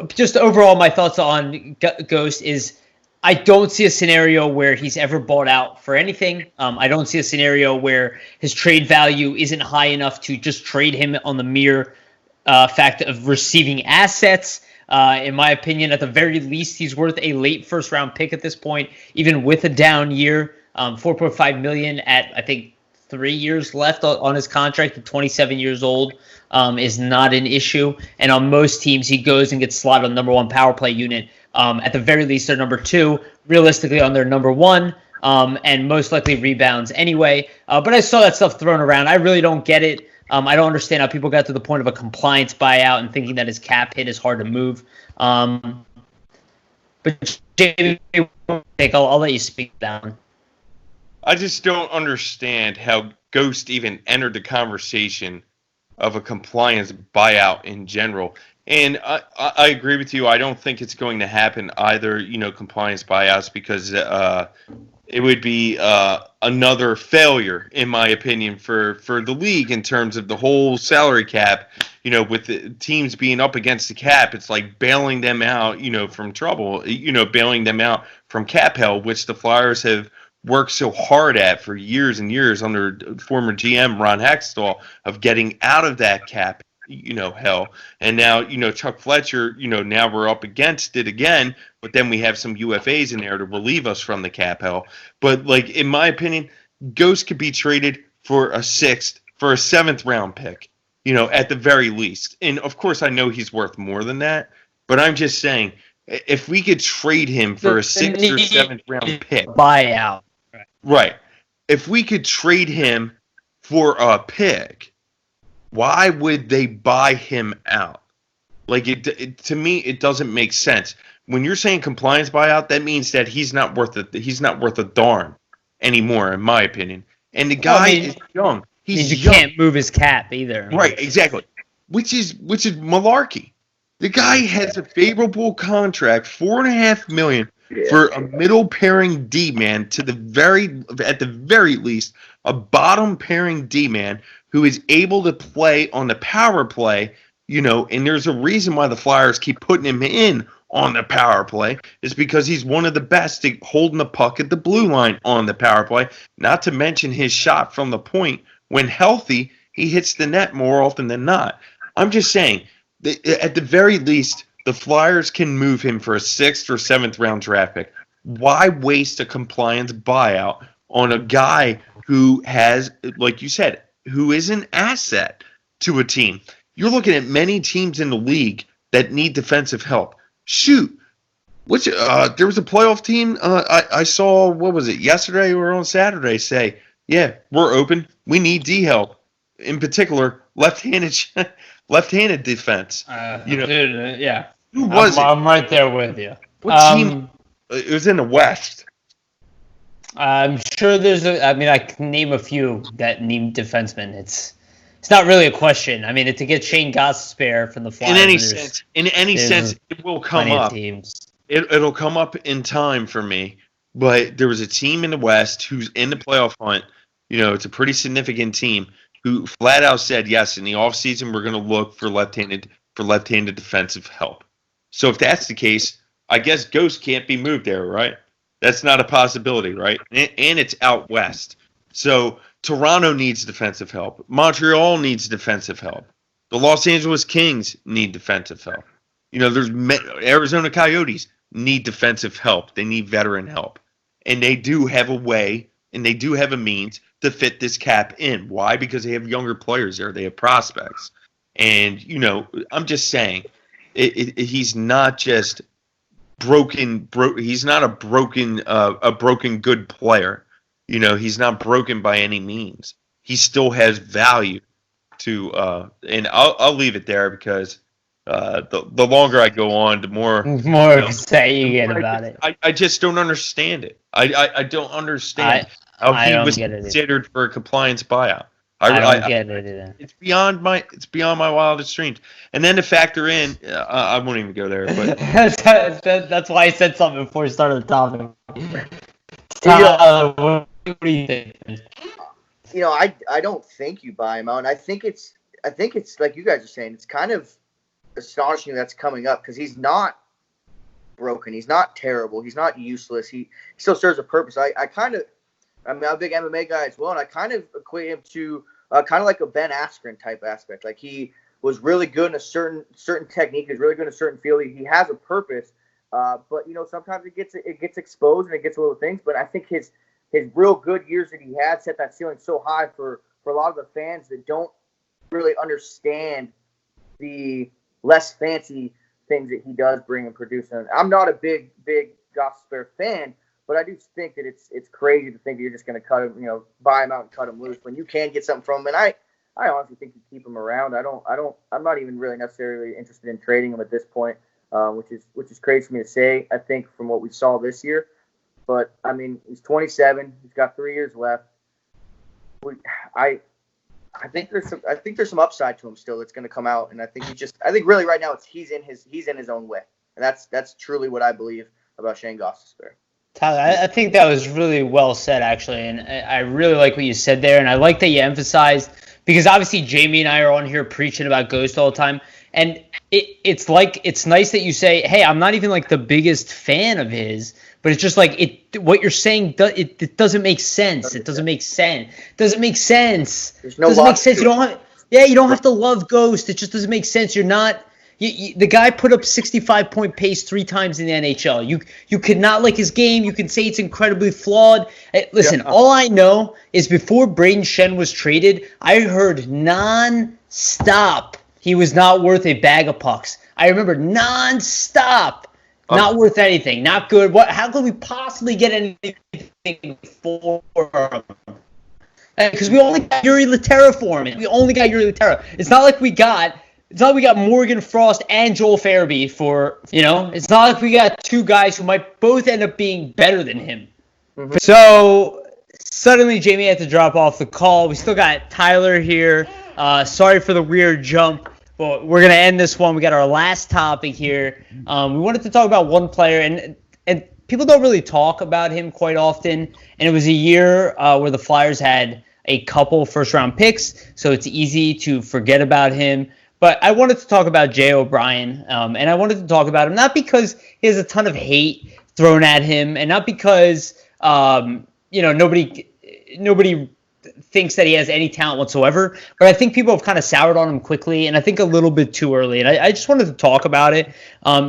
A: Just overall, my thoughts on Ghost is I don't see a scenario where he's ever bought out for anything. I don't see a scenario where his trade value isn't high enough to just trade him on the mere fact of receiving assets. In my opinion, at the very least, he's worth a late first-round pick at this point, even with a down year. $4.5 million at, I think, 3 years left on his contract at 27 years old is not an issue. And on most teams, he goes and gets slotted on number one power play unit. At the very least, they're number two, realistically on their number one, and most likely rebounds anyway. But I saw that stuff thrown around. I really don't get it. I don't understand how people got to the point of a compliance buyout and thinking that his cap hit is hard to move. But Jamie, I'll let you speak down.
B: I just don't understand how Ghost even entered the conversation of a compliance buyout in general. And I agree with you. I don't think it's going to happen either, compliance buyouts, because it would be another failure, in my opinion, for the league in terms of the whole salary cap. With the teams being up against the cap, it's like bailing them out, from trouble, bailing them out from cap hell, which the Flyers have worked so hard at for years and years under former GM Ron Hextall of getting out of that cap, hell. And now, Chuck Fletcher, now we're up against it again, but then we have some UFAs in there to relieve us from the cap hell. But in my opinion, Ghost could be traded for a seventh round pick, at the very least. And of course, I know he's worth more than that, but I'm just saying, if we could trade him for a sixth or seventh round pick,
A: buyout.
B: Right. If we could trade him for a pick, why would they buy him out? To me, it doesn't make sense. When you're saying compliance buyout, that means that he's not worth a darn anymore, in my opinion. And the guy is young.
A: You can't move his cap either.
B: Right, exactly. Which is malarkey. The guy has a favorable contract, $4.5 million. For a middle pairing D man at the very least, a bottom pairing D man who is able to play on the power play, and there's a reason why the Flyers keep putting him in on the power play, is because he's one of the best at holding the puck at the blue line on the power play. Not to mention his shot from the point. When healthy, he hits the net more often than not. I'm just saying, at the very least, the Flyers can move him for a sixth or seventh round draft pick. Why waste a compliance buyout on a guy who has, like you said, who is an asset to a team? You're looking at many teams in the league that need defensive help. Shoot. There was a playoff team I saw, what was it, yesterday or on Saturday, say, yeah, we're open. We need D help. In particular, left-handed defense.
A: Yeah.
B: Who was it?
A: I'm right there with you.
B: What team? It was in the West.
A: I'm sure I can name a few that need defensemen. It's not really a question. I mean, to get Shane Gostisbehere from the Flyers.
B: In any sense, it will come up. It'll come up in time for me. But there was a team in the West who's in the playoff hunt. It's a pretty significant team who flat out said, yes, in the offseason, we're going to look for left-handed defensive help. So if that's the case, I guess Ghost can't be moved there, right? That's not a possibility, right? And it's out west. So Toronto needs defensive help. Montreal needs defensive help. The Los Angeles Kings need defensive help. There's Arizona Coyotes need defensive help. They need veteran help. And they do have a way, and they do have a means to fit this cap in. Why? Because they have younger players there. They have prospects. And, I'm just saying, he's not just broken. He's not a broken good player. He's not broken by any means. He still has value to. And I'll leave it there because the longer I go on, the more
A: upset you get about it.
B: I just don't understand it. I don't understand how he was considered for a compliance buyout.
A: I don't get it either.
B: It's beyond my wildest dreams. And then to factor in, I won't even go there. But
A: that's why I said something before we started the topic. What do you think?
C: I don't think you buy him out, and I think it's like you guys are saying. It's kind of astonishing that's coming up because he's not broken. He's not terrible. He's not useless. He still serves a purpose. I'm a big MMA guy as well, and I kind of equate him to kind of like a Ben Askren type aspect. Like he was really good in a certain technique. He's really good in a certain field. He has a purpose, but sometimes it gets exposed and it gets little things. But I think his his real good years that he had set that ceiling so high for a lot of the fans that don't really understand the less fancy things that he does bring and produce. And I'm not a big Gostisbehere fan, but I do think that it's crazy to think that you're just going to cut him, buy him out and cut him loose when you can get something from him. And I honestly think you keep him around. I'm not even really necessarily interested in trading him at this point, which is crazy for me to say. I think from what we saw this year, but I mean, he's 27. He's got 3 years left. I think there's some upside to him still that's going to come out, and I think really right now he's in his own way, and that's truly what I believe about Shane Gostisbehere.
A: Tyler, I think that was really well said, actually, and I really like what you said there, and I like that you emphasized, because obviously Jamie and I are on here preaching about Ghost all the time, and it's nice that you say, hey, I'm not even like the biggest fan of his, but it's just like what you're saying, it doesn't make sense. It doesn't make sense. It doesn't make sense.
C: There's no
A: doesn't make sense.
C: logic.
A: You don't have to love Ghost. It just doesn't make sense. You're not. The guy put up 65-point pace 3 times in the NHL. You could not like his game. You can say it's incredibly flawed. Listen, all I know is before Braden Shen was traded, I heard non-stop he was not worth a bag of pucks. I remember non-stop, not worth anything, not good. How could we possibly get anything for him? Because we only got Yuri Laterra for him. It's not like we got Morgan Frost and Joel Farabee for, it's not like we got 2 guys who might both end up being better than him. Mm-hmm. So suddenly Jamie had to drop off the call. We still got Tyler here. Sorry for the weird jump, but we're going to end this one. We got our last topic here. We wanted to talk about one player, and people don't really talk about him quite often. And it was a year where the Flyers had a couple first-round picks, so it's easy to forget about him. But I wanted to talk about Jay O'Brien, and I wanted to talk about him not because he has a ton of hate thrown at him, and not because nobody thinks that he has any talent whatsoever. But I think people have kind of soured on him quickly, and I think a little bit too early. And I just wanted to talk about it.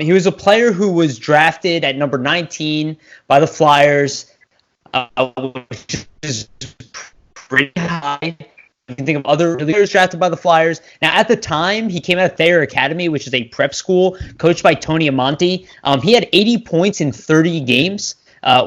A: He was a player who was drafted at number 19 by the Flyers, which is pretty high. You can think of other players drafted by the Flyers. Now, at the time, he came out of Thayer Academy, which is a prep school coached by Tony Amonte. He had 80 points in 30 games,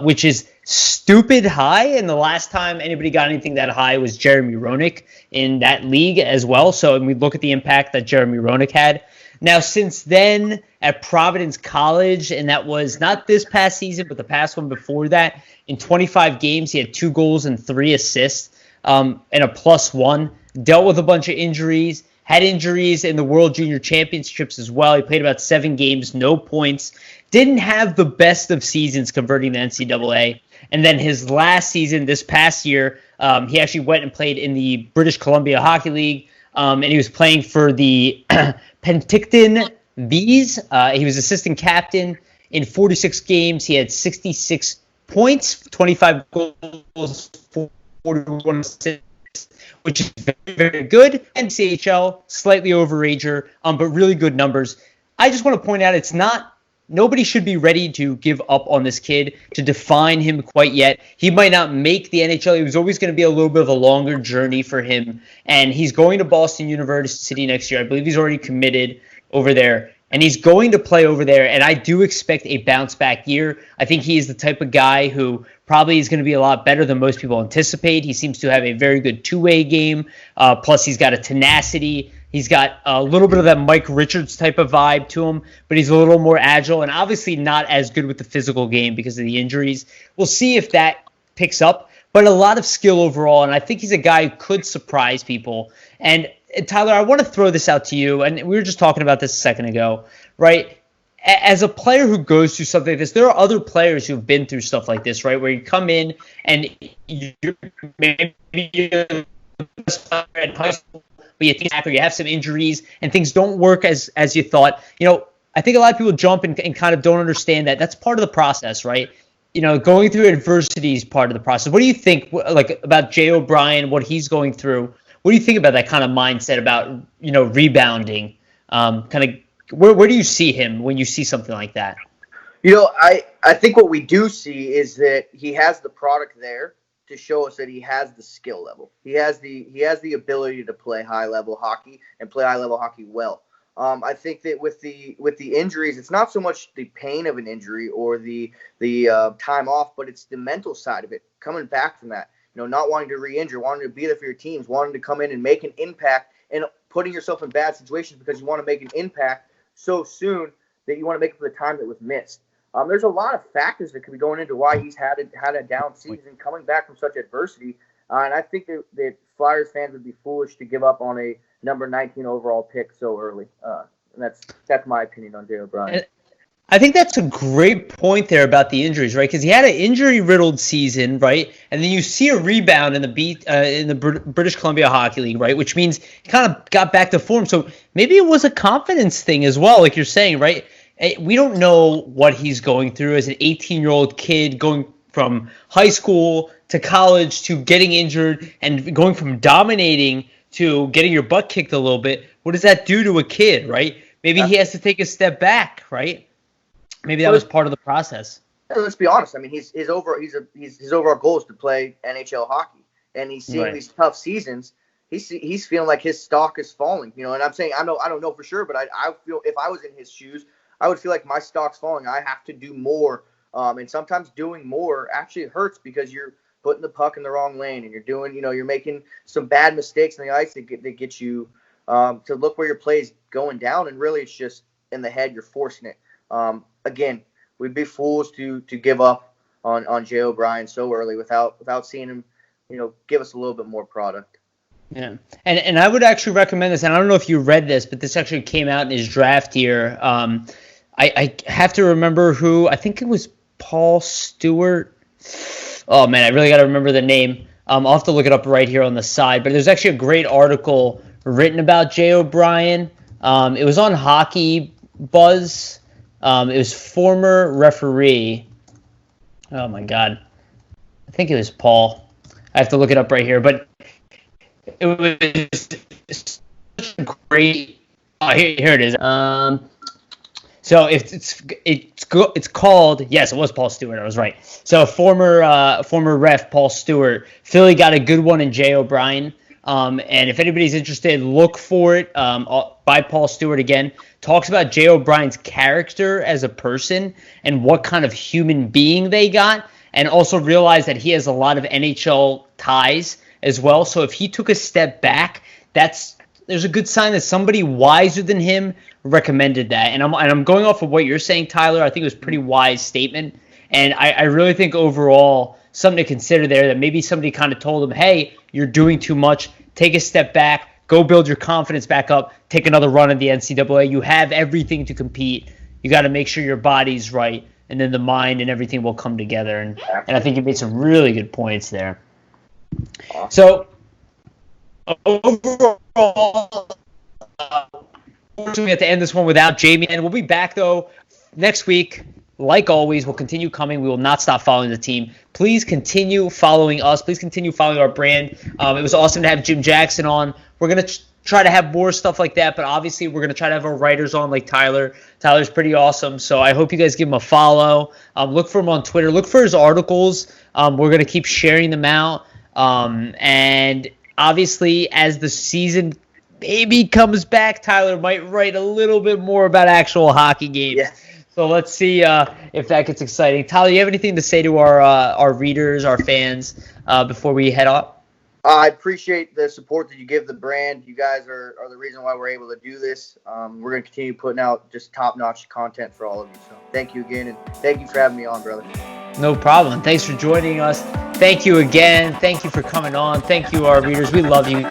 A: which is stupid high. And the last time anybody got anything that high was Jeremy Roenick in that league as well. So we look at the impact that Jeremy Roenick had. Now, since then, at Providence College, and that was not this past season, but the past one before that, in 25 games, he had 2 goals and 3 assists. And a +1, dealt with a bunch of injuries, had injuries in the World Junior Championships as well. He played about 7 games, no points, didn't have the best of seasons converting the NCAA. And then his last season, this past year, he actually went and played in the British Columbia Hockey League, and he was playing for the Penticton Bees. He was assistant captain in 46 games. He had 66 points, 25 goals, 41 assists, which is very, very good. And CHL, slightly overager, but really good numbers. I just want to point out nobody should be ready to give up on this kid, to define him quite yet. He might not make the NHL. It was always going to be a little bit of a longer journey for him. And he's going to Boston University next year. I believe he's already committed over there. And he's going to play over there, and I do expect a bounce-back year. I think he is the type of guy who probably is going to be a lot better than most people anticipate. He seems to have a very good two-way game, plus he's got a tenacity. He's got a little bit of that Mike Richards type of vibe to him, but he's a little more agile and obviously not as good with the physical game because of the injuries. We'll see if that picks up, but a lot of skill overall, and I think he's a guy who could surprise people. And Tyler, I want to throw this out to you, and we were just talking about this a second ago, right? As a player who goes through something like this, there are other players who've been through stuff like this, right? Where you come in and you're maybe the best player in high school, but you think after you have some injuries and things don't work as you thought. I think a lot of people jump and kind of don't understand that. That's part of the process, right? Going through adversity is part of the process. What do you think, about Jay O'Brien, what he's going through? What do you think about that kind of mindset about, rebounding? Where do you see him when you see something like that?
C: I think what we do see is that he has the product there. to show us that he has the skill level. He has the ability to play high level hockey and play high level hockey well. I think that with the injuries, it's not so much the pain of an injury or the time off, but it's the mental side of it. Coming back from that, not wanting to re-injure, wanting to be there for your teams, wanting to come in and make an impact, and putting yourself in bad situations because you want to make an impact so soon that you want to make it for the time that was missed. There's a lot of factors that could be going into why he's had a down season coming back from such adversity. And I think that Flyers fans would be foolish to give up on a number 19 overall pick so early. And that's my opinion on Jay O'Brien.
A: I think that's a great point there about the injuries, right? Because he had an injury-riddled season, right? And then you see a rebound in the British Columbia Hockey League, right? Which means he kind of got back to form. So maybe it was a confidence thing as well, like you're saying, right? We don't know what he's going through as an 18-year-old kid going from high school to college to getting injured and going from dominating to getting your butt kicked a little bit. What does that do to a kid, right? Maybe he has to take a step back, right? Maybe that was part of the process.
C: Let's be honest. I mean, his overall goal is to play NHL hockey, and he's seeing these tough seasons. He's feeling like his stock is falling, And I'm saying I don't know for sure, but I feel if I was in his shoes, I would feel like my stock's falling. I have to do more, and sometimes doing more actually hurts because you're putting the puck in the wrong lane, and you're making some bad mistakes on the ice that get you to look where your play's going down, and really it's just in the head. You're forcing it. Again, we'd be fools to give up on Jay O'Brien so early without seeing him, give us a little bit more product.
A: Yeah, and I would actually recommend this, and I don't know if you read this, but this actually came out in his draft year. I have to remember who. I think it was Paul Stewart. Oh, man, I really got to remember the name. I'll have to look it up right here on the side. But there's actually a great article written about Jay O'Brien. It was on Hockey Buzz. It was former referee. Oh, my God. I think it was Paul. I have to look it up right here. But it was such a great... Oh, here it is. So it's called, yes, it was Paul Stewart. I was right. So former ref Paul Stewart. Philly got a good one in Jay O'Brien. And if anybody's interested, look for it. By Paul Stewart again. Talks about Jay O'Brien's character as a person and what kind of human being they got, and also realize that he has a lot of NHL ties as well. So if he took a step back, there's a good sign that somebody wiser than him recommended that. And I'm going off of what you're saying, Tyler. I think it was a pretty wise statement. And I really think overall something to consider there, that maybe somebody kind of told him, hey, you're doing too much. Take a step back. Go build your confidence back up. Take another run at the NCAA. You have everything to compete. You got to make sure your body's right, and then the mind and everything will come together. And I think you made some really good points there. So overall, unfortunately, we have to end this one without Jamie. And we'll be back, though, next week. Like always, we'll continue coming. We will not stop following the team. Please continue following us. Please continue following our brand. It was awesome to have Jim Jackson on. We're going to try to have more stuff like that, but obviously we're going to try to have our writers on like Tyler. Tyler's pretty awesome, so I hope you guys give him a follow. Look for him on Twitter. Look for his articles. We're going to keep sharing them out. And obviously, as the season maybe comes back, Tyler might write a little bit more about actual hockey games. Yeah. So let's see if that gets exciting. Tyler, you have anything to say to our readers, our fans, before we head off?
C: I appreciate the support that you give the brand. You guys are the reason why we're able to do this. We're going to continue putting out just top-notch content for all of you. So thank you again, and thank you for having me on, brother.
A: No problem. Thanks for joining us. Thank you again. Thank you for coming on. Thank you, our readers. We love you.